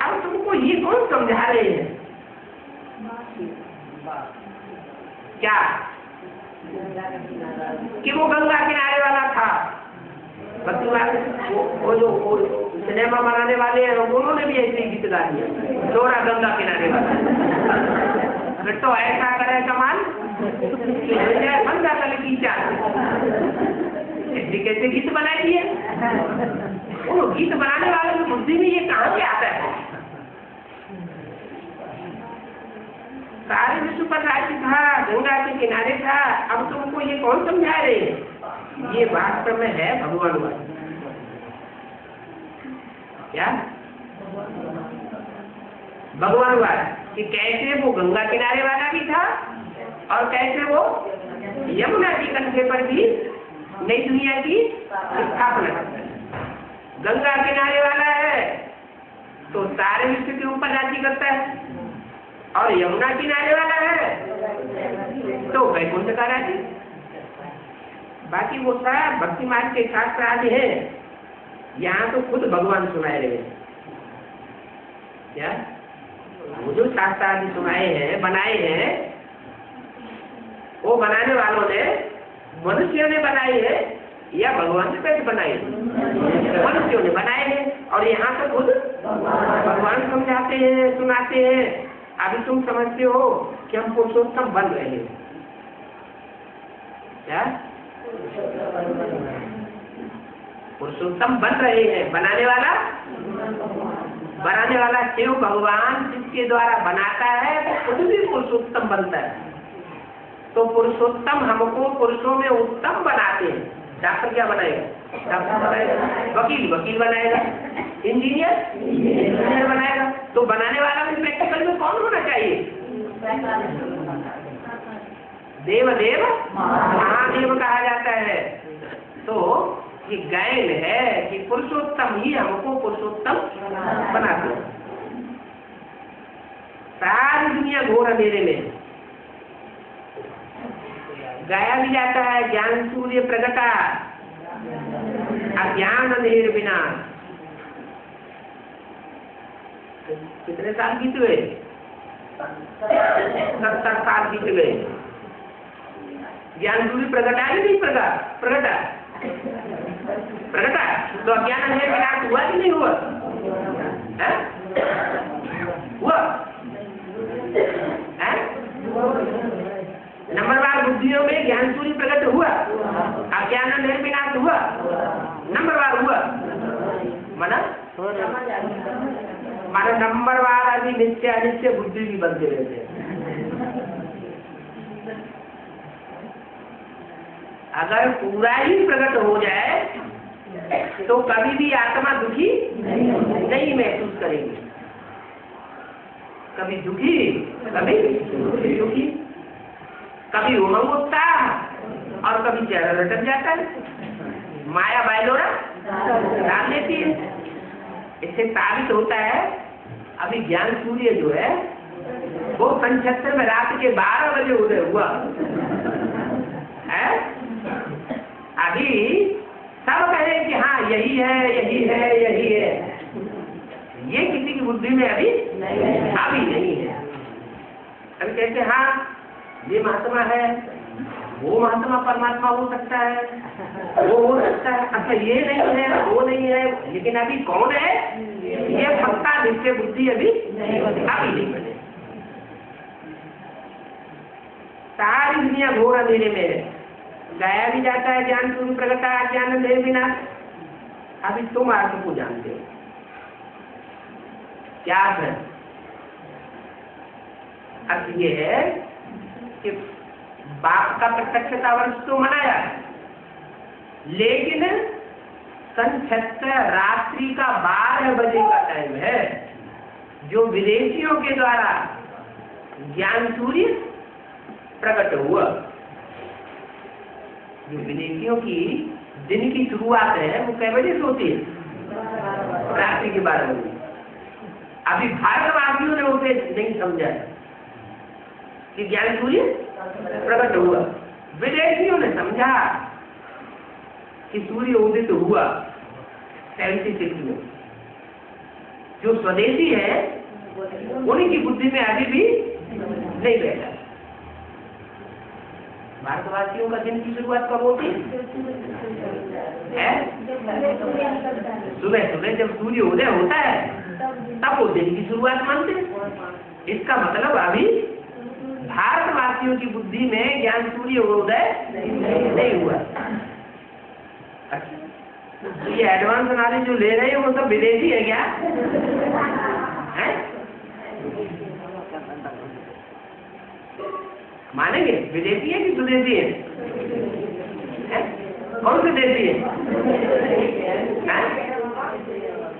अब तुमको ये कौन समझा रहे हैं? क्या कि वो गंगा किनारे वाला था? वो जो सिनेमा बनाने वाले हैं उन्होंने भी ऐसे ही गीत गा दिया, डोरा गंगा किनारे वाला। फिर तो ऐसा करे कमाल बंदा कल की ऐसे कैसे गीत बना दिए? वो गीत बनाने वाले की बुद्धि में ये कहाँ से आता है? सारे विश्व पर राज्य था, गंगा के किनारे था। अब तुमको ये कौन समझा रहे हैं? ये वास्तव में है भगवानवाद। क्या? भगवानवाद कि कैसे वो गंगा किनारे वाला भी था और कैसे वो यमुना के कंधे पर भी नई दुनिया की स्थापना। गंगा किनारे वाला है तो सारे विश्व के ऊपर राज्य करता है, और यमुना किनारे वाला है तो वैकुंठ का राज्य। बाकी वो सब भक्ति मार्ग के शास्त्र आदि है, यहाँ तो खुद भगवान सुनाए रहे हैं। क्या? वो जो शास्त्र आदि सुनाए हैं, बनाए हैं, वो बनाने वालों ने मनुष्यों ने बनाई है या भगवान से कैसे बनाई? मनुष्यों ने बनाए हैं, और यहाँ तो खुद भगवान समझाते हैं, सुनाते हैं। अभी तुम समझते हो कि हम पुरुषोत्तम बन रहे हैं। क्या? पुरुषोत्तम बन रहे हैं। बनाने वाला शिव भगवान जिसके द्वारा बनाता है वो खुद भी पुरुषोत्तम बनता है। तो पुरुषोत्तम हमको पुरुषों में उत्तम बनाते हैं। डॉक्टर क्या बनाएगा? डॉक्टर बनाएगा। वकील बनाएगा। इंजीनियर बनाएगा। तो बनाने वाला भी प्रैक्टिकल में कौन होना चाहिए? देवदेव महादेव कहा जाता है। तो ये गायन है कि पुरुषोत्तम ही हमको पुरुषोत्तम बनाते हैं। सारी दुनिया घोर अंधेरे में। गाया भी जाता है ज्ञान सूर्य प्रगटा अज्ञान अंधेर बिना। कितने साल बीत गए? 70 साल बीत गए। ज्ञान सूर्य प्रगटा ही नहीं प्रगटा तो अज्ञान अंधेर विनाश हुआ कि नहीं हुआ? हुआ? नंबरवार बुद्धियों में ज्ञान सूर्य प्रकट हुआ, अज्ञान अंधेर विनाश हुआ, नंबरवार हुआ। माना नंबरवार आदि नित्य अनित्य बुद्धि भी बनते रहते हैं। अगर पूरा ही प्रकट हो जाए तो कभी भी आत्मा दुखी नहीं महसूस करेगी। कभी दुखी, कभी दुखी, कभी उमंग उत्साह और कभी चेहरा लटक जाता है। माया बायलोरा डाल देती है। इससे साबित होता है अभी ज्ञान सूर्य जो है वो 75 में रात के 12 बजे उदय हुआ है। अभी सब कहे कि हाँ यही है, यही है, यही है। ये किसी की बुद्धि में अभी नहीं है। अभी कहते हाँ ये महात्मा है, वो महात्मा परमात्मा हो सकता है, वो हो सकता है। अच्छा ये नहीं है, वो नहीं है, लेकिन अभी कौन है ये पक्का निश्चय बुद्धि अभी नहीं बने। सारी दुनिया घोर अंधेरे में है। गाया भी जाता है ज्ञान सूर्य प्रगटा ज्ञान अंधेर विनाश। अभी तुम अर्थ को जानते हो। क्या अर्थ है? अर्थ ये है कि बाप का प्रत्यक्षता वर्ष तो मनाया, लेकिन सन 76 रात्रि का 12 बजे का टाइम है जो विदेशियों के द्वारा ज्ञान सूर्य प्रकट हुआ। जो विदेशियों की दिन की शुरुआत है वो कै बजे से होती है? रात्रि के 12 बजे। अभी भारतवासियों ने उसे नहीं समझा कि ज्ञान सूर्य प्रकट हुआ। विदेशियों ने समझा कि सूर्य उदित हुआ 76 में। जो स्वदेशी है उनकी बुद्धि में अभी भी नहीं बैठा। भारतवासियों का दिन की शुरुआत कब होती है? सुबह सुबह जब सूर्य उदय होता है तब वो दिन की शुरुआत मानते हैं। इसका मतलब अभी भारतवासियों की बुद्धि में ज्ञान सूर्य उदय नहीं हुआ। तो ये एडवांस नॉलेज जो ले रहे हैं वो सब विदेशी है क्या? है? मानेंगे विदेशी है कि स्वदेशी है? कौन से देशी है?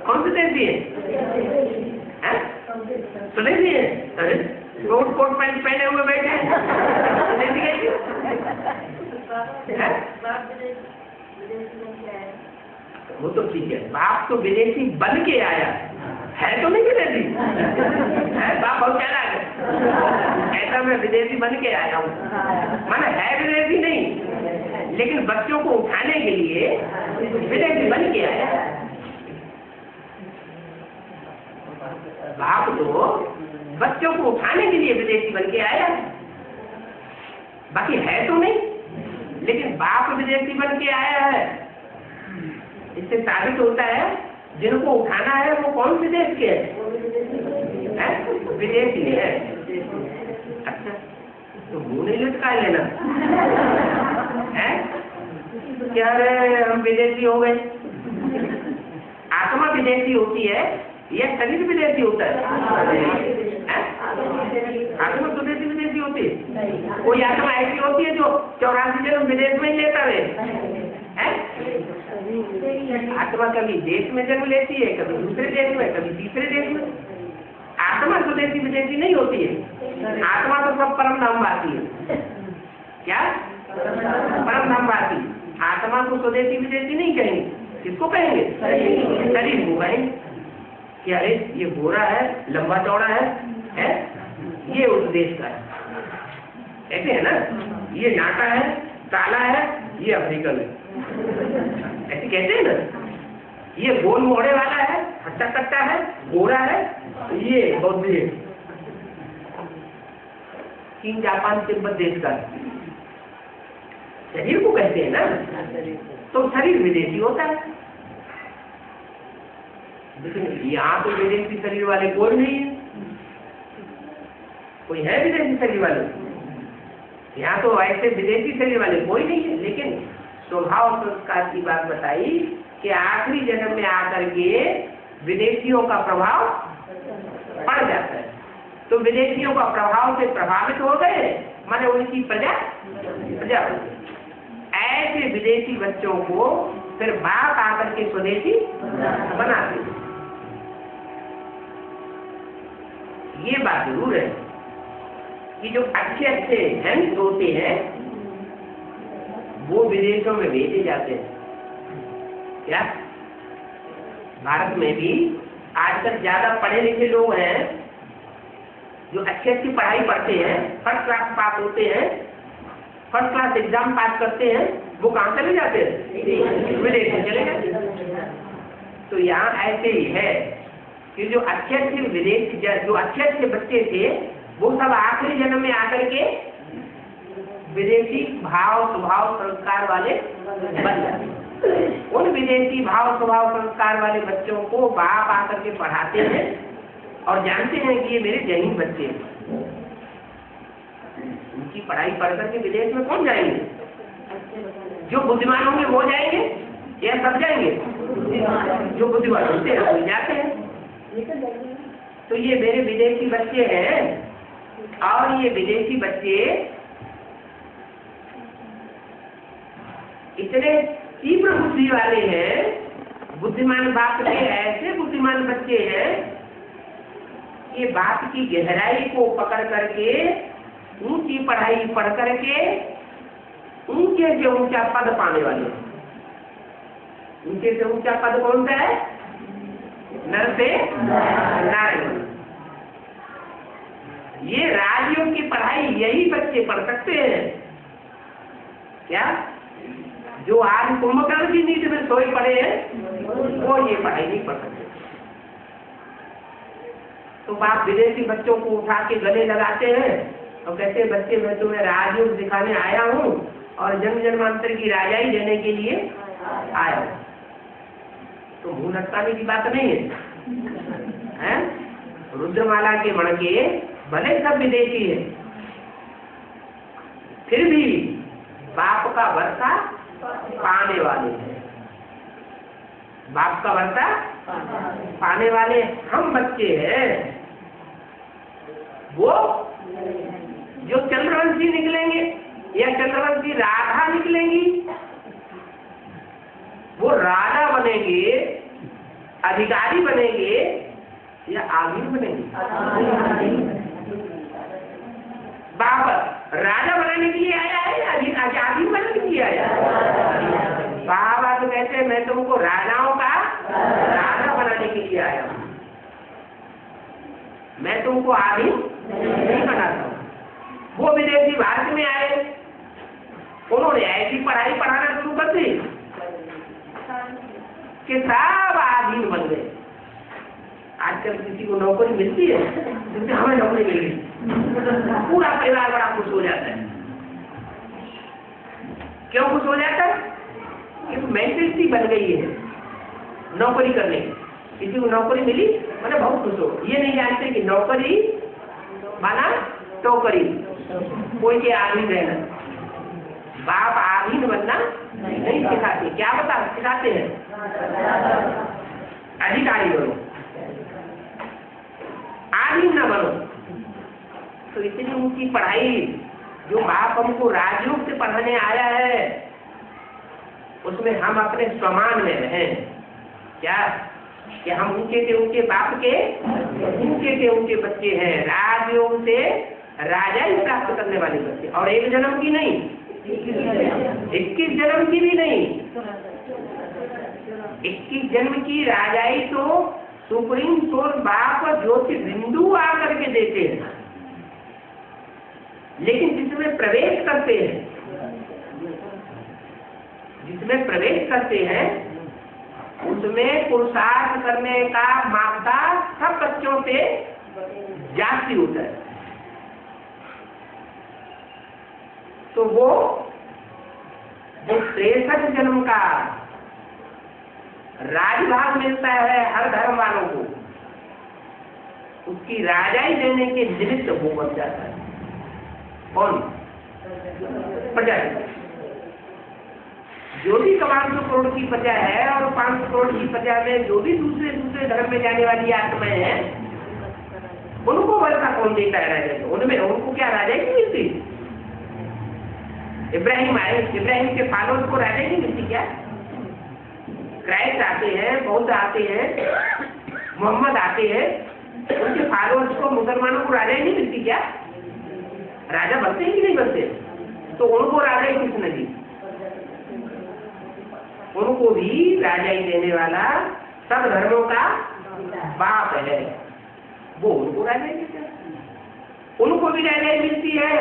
कौन से देशी है? स्वदेशी है? अरे कोट कोट पैंट पहने हुए बैठे हैं, स्वदेशी कैसे? वो तो ठीक है, बाप तो विदेशी बन के आया है तो नहीं विदेशी है। बाप बहुत कह रहा है ऐसा मैं विदेशी बन के आया हूँ, माना है विदेशी नहीं, लेकिन बच्चों को उठाने के लिए विदेशी बन के आया। बाप तो बच्चों को उठाने के लिए विदेशी बन के आया, बाकी है तो नहीं, लेकिन बाप विदेशी बन के आया है। इससे साबित होता है जिनको उठाना है वो कौन से देश के है? विदेशी है। अच्छा तो मुंह नहीं लटका लेना है क्या? हम विदेशी हो गए। आत्मा विदेशी होती है या शरीर विदेशी होता है? आत्मा स्वदेशी विदेशी होती है। कोई आत्मा ऐसी होती है जो 84 जन्म विदेश में ही लेता है। आत्मा कभी देश में जन्म लेती है, कभी दूसरे देश में, कभी तीसरे देश में। आत्मा स्वदेशी विदेशी नहीं होती है। आत्मा तो सब परम धामवासी है। क्या? परम धामवासी। आत्मा को स्वदेशी विदेशी नहीं कहेंगे। किसको कहेंगे? शरीर को कहेंगे कि अरे ये गोरा है, लंबा चौड़ा है? ये उस देश का है। ऐसे है ना? ये नाटा है, काला है, ये अफ्रीकन है। ऐसे कहते हैं ना? ये गोल मोड़े वाला है, हट्टा कट्टा है, गोरा है, ये बौद्ध है। चीन, जापान, तिब्बत देश का शरीर को कहते हैं ना? तो शरीर विदेशी होता है। लेकिन यहाँ तो विदेशी शरीर वाले कोई नहीं है। कोई है विदेशी शरीर वाले? यहाँ तो ऐसे विदेशी शरीर वाले कोई नहीं है। लेकिन स्वभाव संस्कार की बात बताई कि आखिरी जन्म में आकर के विदेशियों का प्रभाव पड़ जाता है। तो विदेशियों का प्रभाव से प्रभावित हो गए, माने उनकी प्रजा हो गई। ऐसे विदेशी बच्चों को फिर बाप आकर के स्वदेशी बनाते। ये बात जरूर है कि जो अच्छे अच्छे हैंड्स होते हैं वो विदेशों में भेजे जाते हैं। क्या भारत में भी आजकल ज्यादा पढ़े लिखे लोग हैं जो अच्छी अच्छी पढ़ाई पढ़ते हैं, फर्स्ट क्लास पास होते हैं, फर्स्ट क्लास एग्जाम पास करते हैं, वो कहाँ चले जाते हैं? विदेश में चले जाते हैं। तो यहाँ ऐसे ही है कि जो अच्छे अच्छे विदेश जो अच्छे अच्छे बच्चे थे वो सब आखिरी जन्म में आकर के विदेशी भाव स्वभाव संस्कार वाले बन जाते। उन विदेशी भाव स्वभाव संस्कार वाले बच्चों को बाप आकर के पढ़ाते हैं और जानते हैं कि ये मेरे जैन बच्चे हैं। उनकी पढ़ाई पढ़ करके विदेश में कौन जाएंगे? जो बुद्धिमान होंगे वो जाएंगे या सब जाएंगे? जो बुद्धिमान होते हैं वो जाते हैं। तो ये मेरे विदेशी बच्चे हैं और ये विदेशी बच्चे इतने तीव्र बुद्धि वाले हैं, बुद्धिमान बाप के ऐसे बुद्धिमान बच्चे हैं, ये बात की गहराई को पकड़ करके ऊंची पढ़ाई पढ़ करके ऊंचे से ऊंचा पद पाने वाले। ऊंचे से ऊंचा पद कौन सा है? नर से नारायण। ये राजयोग की पढ़ाई यही बच्चे पढ़ सकते हैं क्या? जो आज कुंभकर्ण की नींद में सोए पड़े हैं वो ये पढ़ाई नहीं पढ़ सकते। तो बाप विदेशी बच्चों को उठा के गले लगाते हैं और कहते हैं बच्चे मैं तुम्हें राजयोग दिखाने आया हूँ और जन्म जन्मांतर की राजाई देने के लिए आया हूँ। तो मुंह लटकाने की बात नहीं है? रुद्रमाला के मणके भले सब विदेशी है, फिर भी बाप का वर्षा पाने वाले हैं। बाप का वर्षा पाने वाले हम बच्चे हैं। वो जो चंद्रवंशी निकलेंगे या चंद्रवंशी राधा निकलेंगी, वो राजा बनेंगे, अधिकारी बनेंगे या आदमी बनेंगे? बाप राजा बनाने के लिए आया है या आदमी बनाने के लिए आया है? बाबा तो कहते हैं मैं तुमको राजाओं का राजा बनाने के लिए आया हूँ, मैं तुमको आदमी नहीं बनाता हूँ। वो विदेशी भारत में आए, उन्होंने ऐसी पढ़ाई पढ़ाना शुरू कर दी कि सब आधीन बन गए। आजकल किसी को नौकरी मिलती है, जिससे हमें नौकरी मिल गई, पूरा परिवार बड़ा खुश हो जाता है। क्यों खुश हो जाता है? एक मेंटेलिटी बन गई है नौकरी करने की। किसी को नौकरी मिली मैंने बहुत खुश हो। ये नहीं जानते कि नौकरी माना टोकरी, कोई के आधीन रहना। बाप आधीन बनना नहीं सिखाते। क्या बता सिखाते हैं? अधिकारी बनो, आधीन न बनो। तो इतनी ऊंची पढ़ाई जो बाप हमको राजयोग से पढ़ाने आया है, उसमें हम अपने स्वमान में रहें। क्या कि हम ऊंचे से ऊंचे बाप के ऊंचे से ऊंचे बच्चे हैं, राजयोग से राजा ही प्राप्त करने वाले बच्चे। और एक जन्म की नहीं, 21 जन्म की भी नहीं, 21 जन्म की राजाई तो सुप्रीम कोर्ट बाप ज्योति बिंदु आकर के देते हैं। लेकिन जिसमें प्रवेश करते हैं, जिसमें प्रवेश करते हैं उसमें पुरुषार्थ करने का मापदा सब बच्चों से जाती होता है। तो वो जो 63 जन्म का राजभाग मिलता है हर धर्म वालों को, उसकी राजाई देने के निमित्त वो बन जाता है। कौन? प्रजा। जो भी 500 करोड़ की प्रजा है और 500 करोड़ की प्रजा में जो भी दूसरे धर्म में जाने वाली आत्माएं हैं, उनको वर्षा कौन देता है राजा को? उनमें उनको क्या राजा की मिलती? इब्राहिम आए, इब्राहिम के फॉलोअर्स को राजा की मिलती क्या? क्राइस्ट आते हैं, बौद्ध आते हैं, मोहम्मद आते हैं, उनके फॉलोअर्स को मुसलमानों को राजा ही नहीं मिलती क्या? राजा बनते हैं कि नहीं बनते? तो उनको राजा ही किसने दी? उनको भी राजाई देने वाला सब धर्मों का बाप है, वो उनको राजाई देता है। उनको भी राजाई मिलती है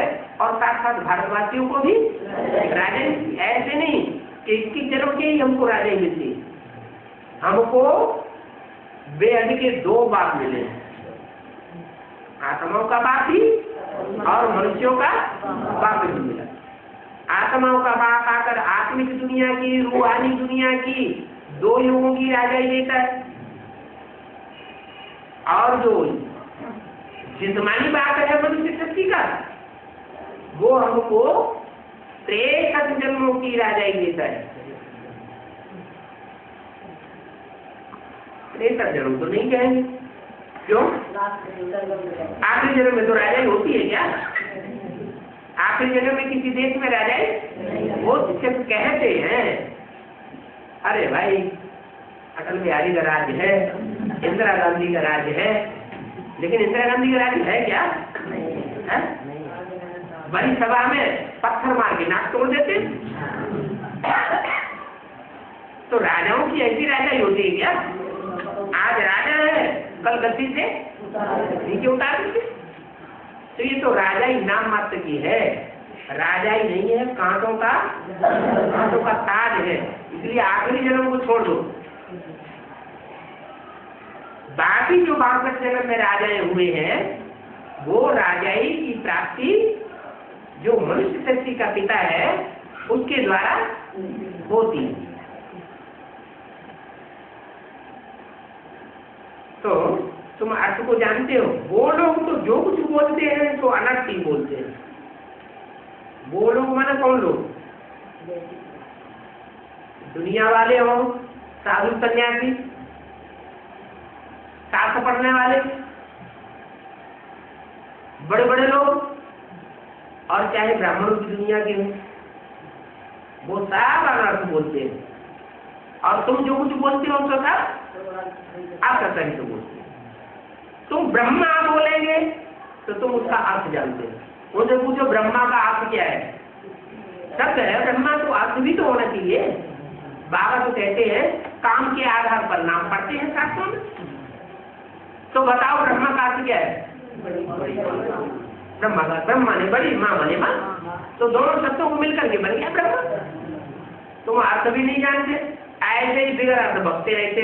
और साथ साथ भारतवासियों को भी राजाई। ऐसे नहीं कि 21 जन्म के ही हमको राजाई मिलती है, हमको बेहद के 2 बाप मिले, आत्माओं का बाप भी और मनुष्यों का बाप भी मिला। आत्माओं का बाप आकर आत्मिक दुनिया की, रूहानी दुनिया की 2 युगों की राजाई देता है, और जो जिस्मानी बाप है मनुष्य शक्ति का, वो हमको 63 जन्मों की राजाई देता है। 63 जन्म तो नहीं कहेंगे, क्यों? आखिरी जन्म में तो राजाई होती है क्या? आखिरी जन्म में किसी देश में राजाई वो सिर्फ कहते हैं। अरे भाई अटल बिहारी का राज्य है, इंदिरा गांधी का राज्य है, लेकिन इंदिरा गांधी का राज्य है क्या? है? बड़ी सभा में पत्थर मार के नाक तोड़ देते। तो राजाओं की ऐसी राजाई होती है क्या? आज राजा है, कल गद्दी से नीचे उतार देते। तो ये तो राजाई नाम मात्र की है, राजाई नहीं है, कांटों का ताज है। इसलिए आखिरी जन्म को छोड़ दो। बाकी जो 62 जन्म में राजाएं हुए हैं वो राजाई की प्राप्ति जो मनुष्य शक्ति का पिता है उसके द्वारा होती है। तो तुम अर्थ को जानते हो। वो लोग तो जो कुछ बोलते हैं तो अनर्थ ही बोलते हैं। वो लोग माने कौन लोग? दुनिया वाले हो, साधु सन्यासी, शास्त्र पढ़ने वाले, बड़े बड़े लोग, और चाहे ब्राह्मणों की दुनिया के हो, वो सब अनर्थ बोलते हैं। और तुम जो कुछ बोलते हो तो सब आप सही तो बोलते हो। तुम ब्रह्मा बोलेंगे तो तुम उसका अर्थ जानते हो। उनसे पूछो ब्रह्मा का अर्थ क्या है? सब है ब्रह्मा, तो अर्थ भी तो होना चाहिए। बाबा तो कहते हैं काम के आधार पर नाम पढ़ते हैं शास्त्रों में। तो बताओ ब्रह्मा का अर्थ क्या है? ब्रह्मा का ब्रह्मा ने बड़ी, माँ माने माँ, तो दोनों शब्दों को मिलकर के बन गया ब्रह्मा। तुम अर्थ भी नहीं जानते, ऐसे ही बिगड़ अर्थ बकते रहते।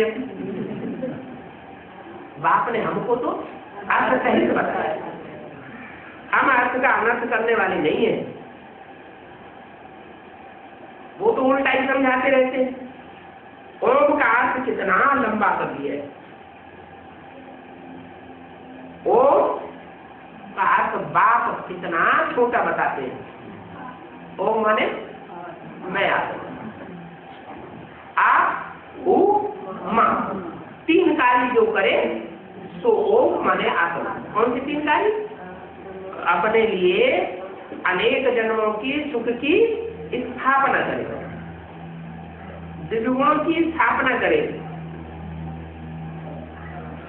बाप ने हमको तो अर्थ सही से बताया, हम अर्थ का अनर्थ करने वाले नहीं है। वो तो उल्टा ही समझाते रहते हैं। ओम का अर्थ कितना लंबा कर दिया है। ओम का अर्थ बाप कितना छोटा बताते हैं। ओम माने मैं आत्मा, आप ऊ मां, तीन कार्य जो करे तो ओम माने आत्मा। कौन सी तीन कार्य? अपने लिए अनेक जन्मों की सुख की स्थापना करे, दिव्यों की स्थापना करे,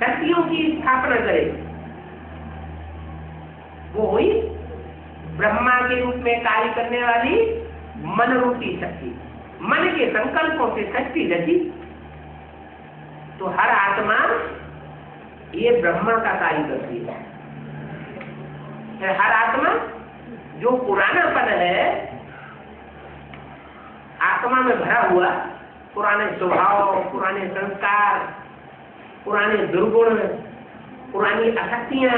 शक्तियों की स्थापना करे। वो हुई ब्रह्मा के रूप में कार्य करने वाली मन रूपी शक्ति। मन के संकल्पों से शक्ति रची। तो हर आत्मा ये ब्रह्मा का कार्य करती है। हर आत्मा जो पुरानापन है आत्मा में भरा हुआ, पुराने स्वभाव, पुराने संस्कार, पुराने दुर्गुण, पुरानी अशक्तियां,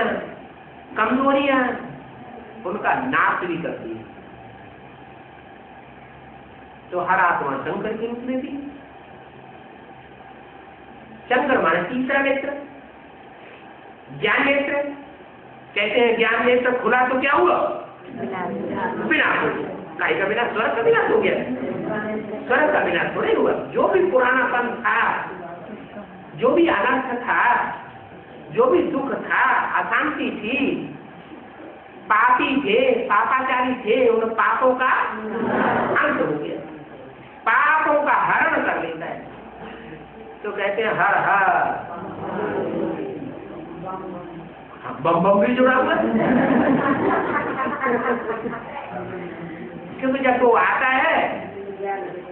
कमजोरियां, उनका नाश भी करती है। तो हर आत्मा शंकर के रूप में भी। शंकर माने तीसरा नेत्र, ज्ञान नेत्र। कहते हैं ज्ञान नेत्र खुला तो क्या हुआ? विनाश हो गया। काय का विनाश? स्वर्ग का विनाश हो गया। स्वर्ग का विनाश थोड़े हुआ। जो भी पुरानापन था, जो भी अनर्थ था, जो भी दुख था, अशांति थी, पापी थे, पापाचारी थे, उन पापों का अंत हो गया। पापों का हरण कर लेता है। तो कहते हैं हर हर। बम बम भी जुड़ा हुआ क्योंकि जब वो आता है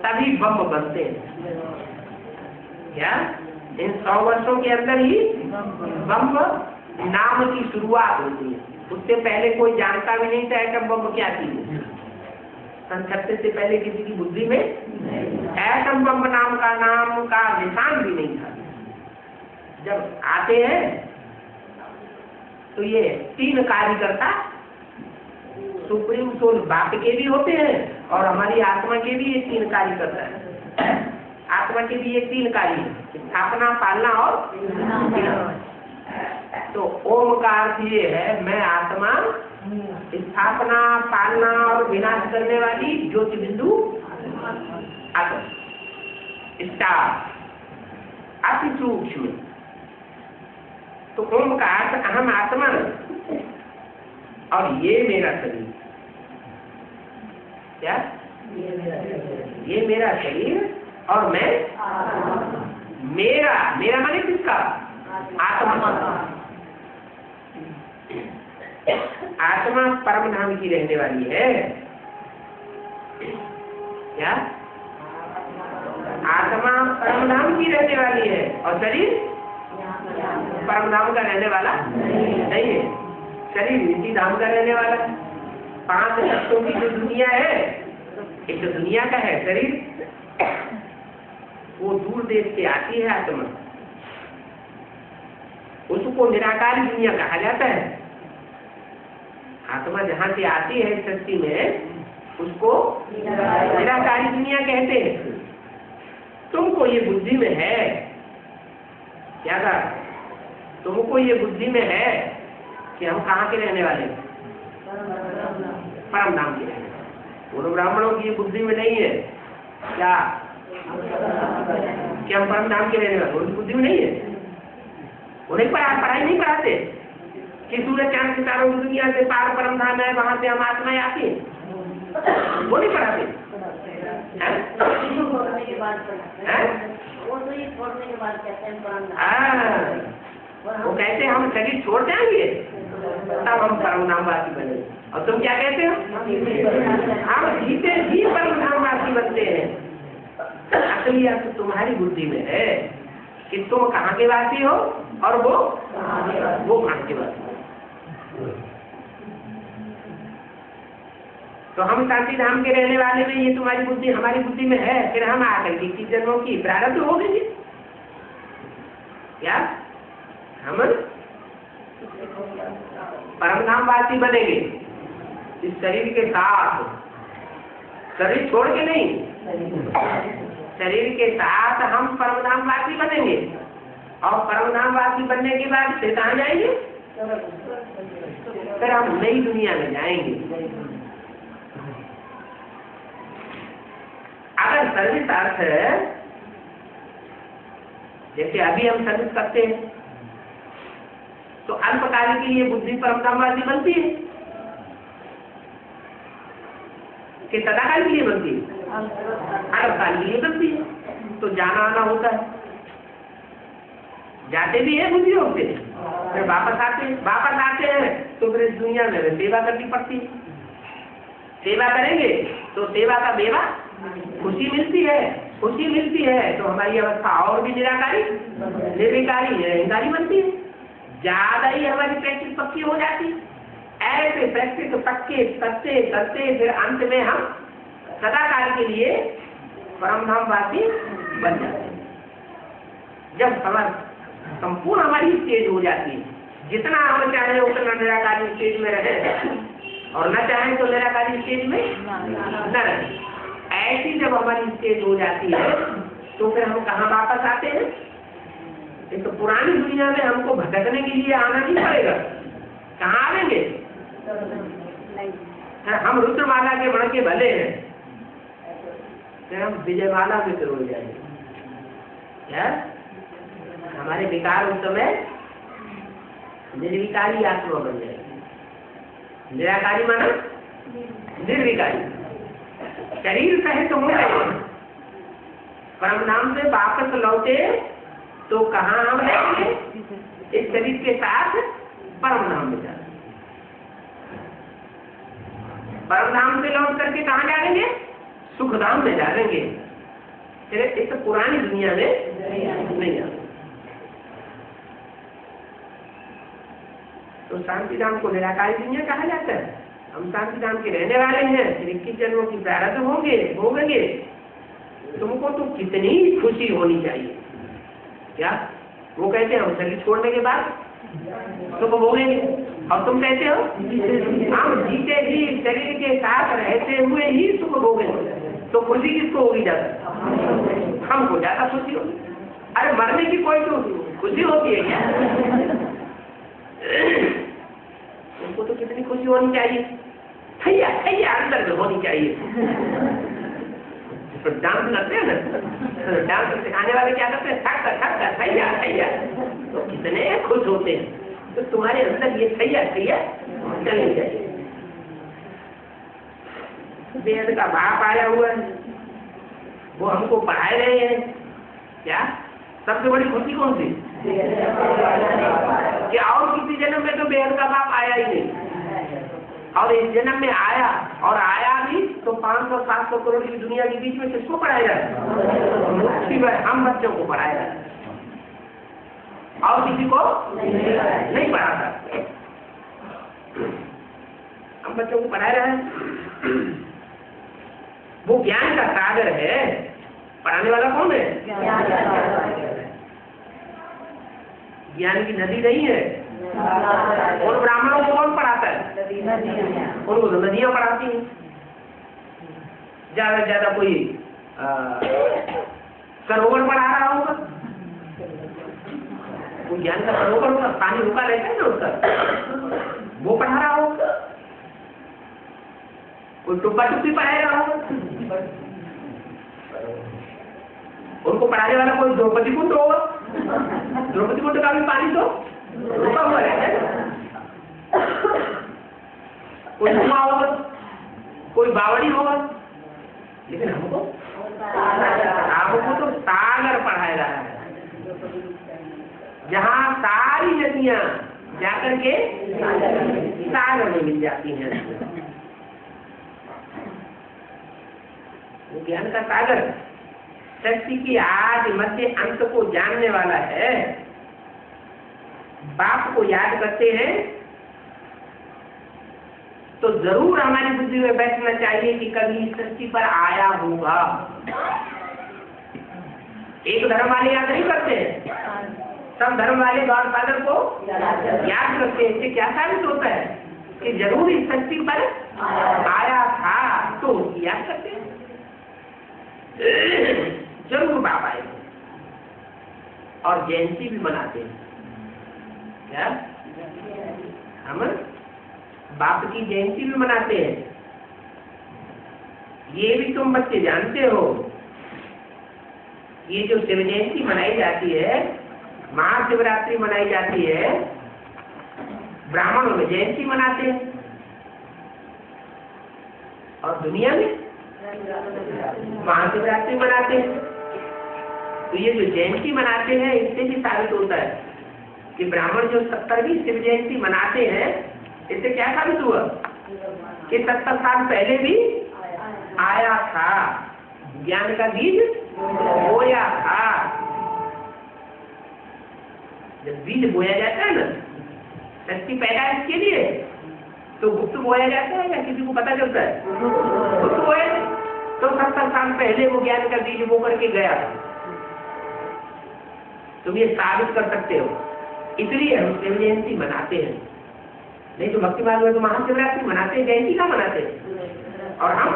तभी बम बनते हैं। क्या इन 100 वर्षों के अंदर ही बम नाम की शुरुआत होती है। उससे पहले कोई जानता भी नहीं था एटम बम क्या चीज है। 1936 से पहले किसी की बुद्धि में एटम बम नाम का निशान भी नहीं था। जब आते हैं तो ये तीन कार्यकर्ता सुप्रीम सोल बाप के भी होते हैं और हमारी आत्मा के भी ये तीन कार्यकर्ता है। आत्मा के भी ये तीन कार्य, स्थापना, पालना और विनाश। तो ओम का अर्थ ये है मैं आत्मा, स्थापना, पालना और विनाश करने वाली ज्योति बिंदु आत्मा, स्टार, अति सूक्ष्म। तो ओम का अर्थ अहम आत्मा और ये मेरा शरीर। क्या? ये मेरा शरीर और मैं मेरा मेरा माने किसका? आत्मा। आत्मा परम धाम की रहने वाली है। क्या? आत्मा परम धाम की रहने वाली है और शरीर परम धाम का रहने वाला नहीं है। शरीर इसी धाम का रहने वाला है। 5 तत्वों की जो दुनिया है, एक तो दुनिया का है शरीर, वो दूर देश से आती है आत्मा, उसको निराकारी दुनिया कहा जाता है। आत्मा जहाँ से आती है सृष्टि में, उसको निराकारी दुनिया कहते हैं। तुमको ये बुद्धि में है, क्या कहा? तुमको ये बुद्धि में है कि हम कहाँ के रहने वाले हैं? परम धाम के रहने वाले। पूर्व ब्राह्मणों की ये बुद्धि में नहीं है क्या कि हम परम धाम के रहने वाले? उनकी बुद्धि में नहीं है। उन्हें पढ़ाई नहीं पढ़ाते कि सूरज चांद सितारों की दुनिया से पार परम धाम है, वहां से हम आत्माएं आती है, वो नहीं पढ़ाते। वो कहते हैं हम शरीर छोड़ देंगे तब हम परम धामवासी बने। और तुम क्या कहते हो? हम जीते ही परम धामवासी बनते हैं। असलियत तो तुम्हारी बुद्धि में है कि तुम कहाँ के वासी हो और वो कहाँ के वासी हो। तो हम शांति धाम के रहने वाले में ये तुम्हारी बुद्धि हमारी बुद्धि में है, फिर हम आकर के 21 जन्मों की प्रारब्ध हो गई। क्या हम परम धामवासी बनेंगे इस शरीर के साथ? शरीर छोड़ के नहीं, शरीर के साथ हम परम धामवासी बनेंगे। और परम धामवासी बनने के बाद फिर कहाँ जाएंगे? फिर हम नई दुनिया में जाएंगे। अगर सर्विस अर्थ है, जैसे अभी हम सर्विस करते हैं, तो अल्पकाल की ये बुद्धि परम धामवासी बनती है कि सदाकाल के लिए बनती है? अल्पकाल के लिए बनती है। तो जाना आना होता है, जाते भी है बुद्धि होते, फिर वापस आते हैं तो फिर इस दुनिया में सेवा करनी पड़ती है। सेवा करेंगे तो सेवा का मेवा खुशी मिलती है, तो हमारी अवस्था और भी निराकारी निरंकारी बनती है। ज्यादा ही हमारी प्रैक्टिस पक्की हो जाती है। ऐसे प्रैक्टिस पक्के करते करते फिर अंत में हम सदाकाल के लिए परम धामवासी बन जाते हैं। जब संपूर्ण हमारी स्टेज हो जाती है, जितना हम चाहें उतना निराकारी स्टेज में रहे और न चाहें तो निराकारी स्टेज में न रहे। ऐसी जब हमारी स्टेज हो जाती है तो फिर हम कहाँ वापस आते हैं? एक तो पुरानी दुनिया में हमको भटकने के लिए आना नहीं पड़ेगा। कहाँ आएंगे? हम रुद्रमाला के बड़ के भले हैं, फिर हम विजयमाला में फिर हो जाएंगे। क्या हमारे विकार उस समय निर्विकारी आत्मा बन जाएगी। निराकारी माना निर्विकारी। शरीर सहित हो गए, परम धाम से वापस लौटे तो कहाँ हम रहेंगे? इस शरीर के साथ परम धाम में जाएंगे। परम धाम से लौट करके कहाँ जाएंगे? सुख धाम में जाएंगे। फिर इस पुरानी दुनिया में नहीं जाएंगे। तो शांति धाम को निराकारी दुनिया कहा जाता है। हम शांति धाम के रहने वाले हैं, फिर 21 जन्मों की प्रारब्ध होंगे। तुमको तो कितनी खुशी होनी चाहिए। क्या वो कहते हैं हम शरीर छोड़ने के बाद सुख भोगेंगे, और तुम कहते हो हम जीते ही शरीर के साथ रहते हुए ही सुख भोगेंगे। तो खुशी किसको होगी ज्यादा? हमको ज्यादा खुशी होगी। अरे मरने की कोई तो खुशी होती है क्या? तुमको तो कितनी खुशी होनी चाहिए, थैया अंदर में होनी चाहिए। डांस करते हैं ना, डांस सिखाने वाले क्या करते हैं, ठक ठक थैया थैया, तो कितने खुश होते हैं। तो तुम्हारे अंदर ये थैया थैया चलनी चाहिए। वेद का बाप आया हुआ है, वो हमको पढ़ाए रहे हैं। क्या सबसे बड़ी खुशी कौन सी, कि और किसी जन्म में तो वेद का बाप आया ही नहीं, और इस जन्म में आया, और आया भी तो 500-700 करोड़ की दुनिया के बीच में किसको पढ़ाया जाए, हम बच्चों को पढ़ाया जाए, और किसी को नहीं पढ़ाता। हम बच्चों को पढ़ा रहे हैं। वो ज्ञान का सागर है, पढ़ाने वाला कौन है, ज्ञान की नदी नहीं है। और ब्राह्मणों को कौन पढ़ाता है, उनको तो नदियां पढ़ाती हैं। ज्यादा से ज्यादा कोई सरोवर पढ़ा रहा होगा, कोई ज्ञान का सरोवर होगा, पानी रुका रहता है ना उसका, वो पढ़ा रहा होगा। कोई टुप्पा टुप्पी पढ़ाए रहा होगा, उनको पढ़ाने वाला कोई द्रौपदी कुंड होगा, द्रौपदी कुंड का भी पानी तो रुका हुआ रहता है। कोई धुआं होगा, कोई बावड़ी होगा, लेकिन हमको तो सागर पढ़ाया रहा है, जहाँ सारी नदियां जाकर के सागर में मिल जाती हैं। वो ज्ञान का सागर शक्ति की आदि मध्य अंत को जानने वाला है। बाप को याद करते हैं तो जरूर हमारी बुद्धि में बैठना चाहिए कि कभी इस सृष्टि पर आया होगा। एक धर्म वाले याद नहीं करते हैं, सब धर्म वाले गॉड फादर को याद करते हैं। इससे क्या साबित होता है कि जरूर इस सृष्टि पर आया था, तो याद करते हैं, जरूर बाप आए। और जयंती भी मनाते हैं। क्या हम बाप की जयंती भी मनाते हैं। ये भी तुम बच्चे जानते हो, ये जो शिव जयंती मनाई जाती है, महाशिवरात्रि मनाई जाती है, ब्राह्मणों में जयंती मनाते हैं, और दुनिया में महाशिवरात्रि मनाते हैं। तो ये जो जयंती मनाते हैं, इससे भी साबित होता है कि ब्राह्मण जो 70वीं शिव जयंती मनाते हैं, इससे क्या साबित हुआ कि 70 साल पहले भी आया था, ज्ञान का बीज बोया था। जब बीज बोया जाता है ना, शक्ति पैदा इसके लिए, तो गुप्त बोया जाता है या किसी को पता चलता है, गुप्त बोया। तो 70 साल पहले वो ज्ञान का बीज बो करके गया। तुम ये साबित कर सकते हो, इसलिए हम शिव जयंती मनाते हैं। नहीं तो भक्ति मार्ग में तो महाशिवरात्रि मनाते हैं, जयंती का मनाते हैं, और हम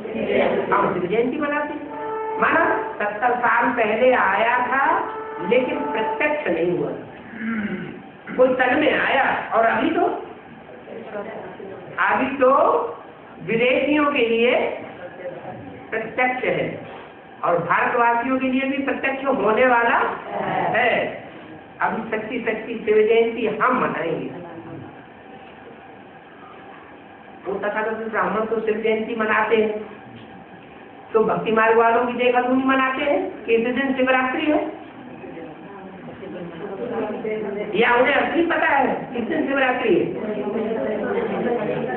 शिव जयंती मनाते हैं। माना 70 साल पहले आया था, लेकिन प्रत्यक्ष नहीं हुआ, कोई तन में आया। और अभी तो विदेशियों के लिए प्रत्यक्ष है, और भारतवासियों के लिए भी प्रत्यक्ष होने वाला है। अभी शक्ति शिव जयंती हम मनाएंगे। वो तथाकथित ब्राह्मण तो शिव जयंती मनाते हैं, तो भक्ति मार्ग वालों की देखा तुम मनाते हैं कि इस दिन शिवरात्रि है, या उन्हें असली पता है किस दिन शिवरात्रि है।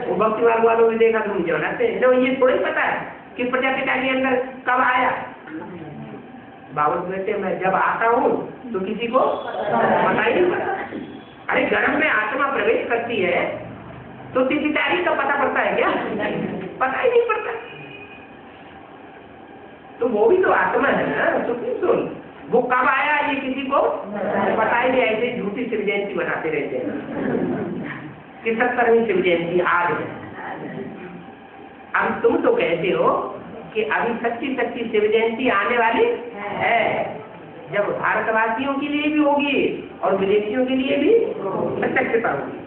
वो भक्ति मार्ग वालों की देखा तुम जो मनाते हैं, तो ये थोड़ी पता है कि प्रजापिता के अंदर कब आया। बाबत बेटे मैं जब आता हूँ तो किसी को पता ही नहीं पड़ता। अरे गर्भ में आत्मा प्रवेश करती है तो तिथि तारीख का पता पड़ता है क्या? पता ही नहीं पड़ता। तो वो भी तो आत्मा है ना, सुन वो कब आया ये किसी को पता ही नहीं। ऐसे झूठी शिव जयंती मनाते रहते हैं कि 70वीं शिव जयंती आज है। अब तुम तो कहते हो कि अभी सच्ची शिव जयंती आने वाली है, जब भारतवासियों के लिए भी होगी और विदेशियों के लिए भी प्रत्यक्षता होगी।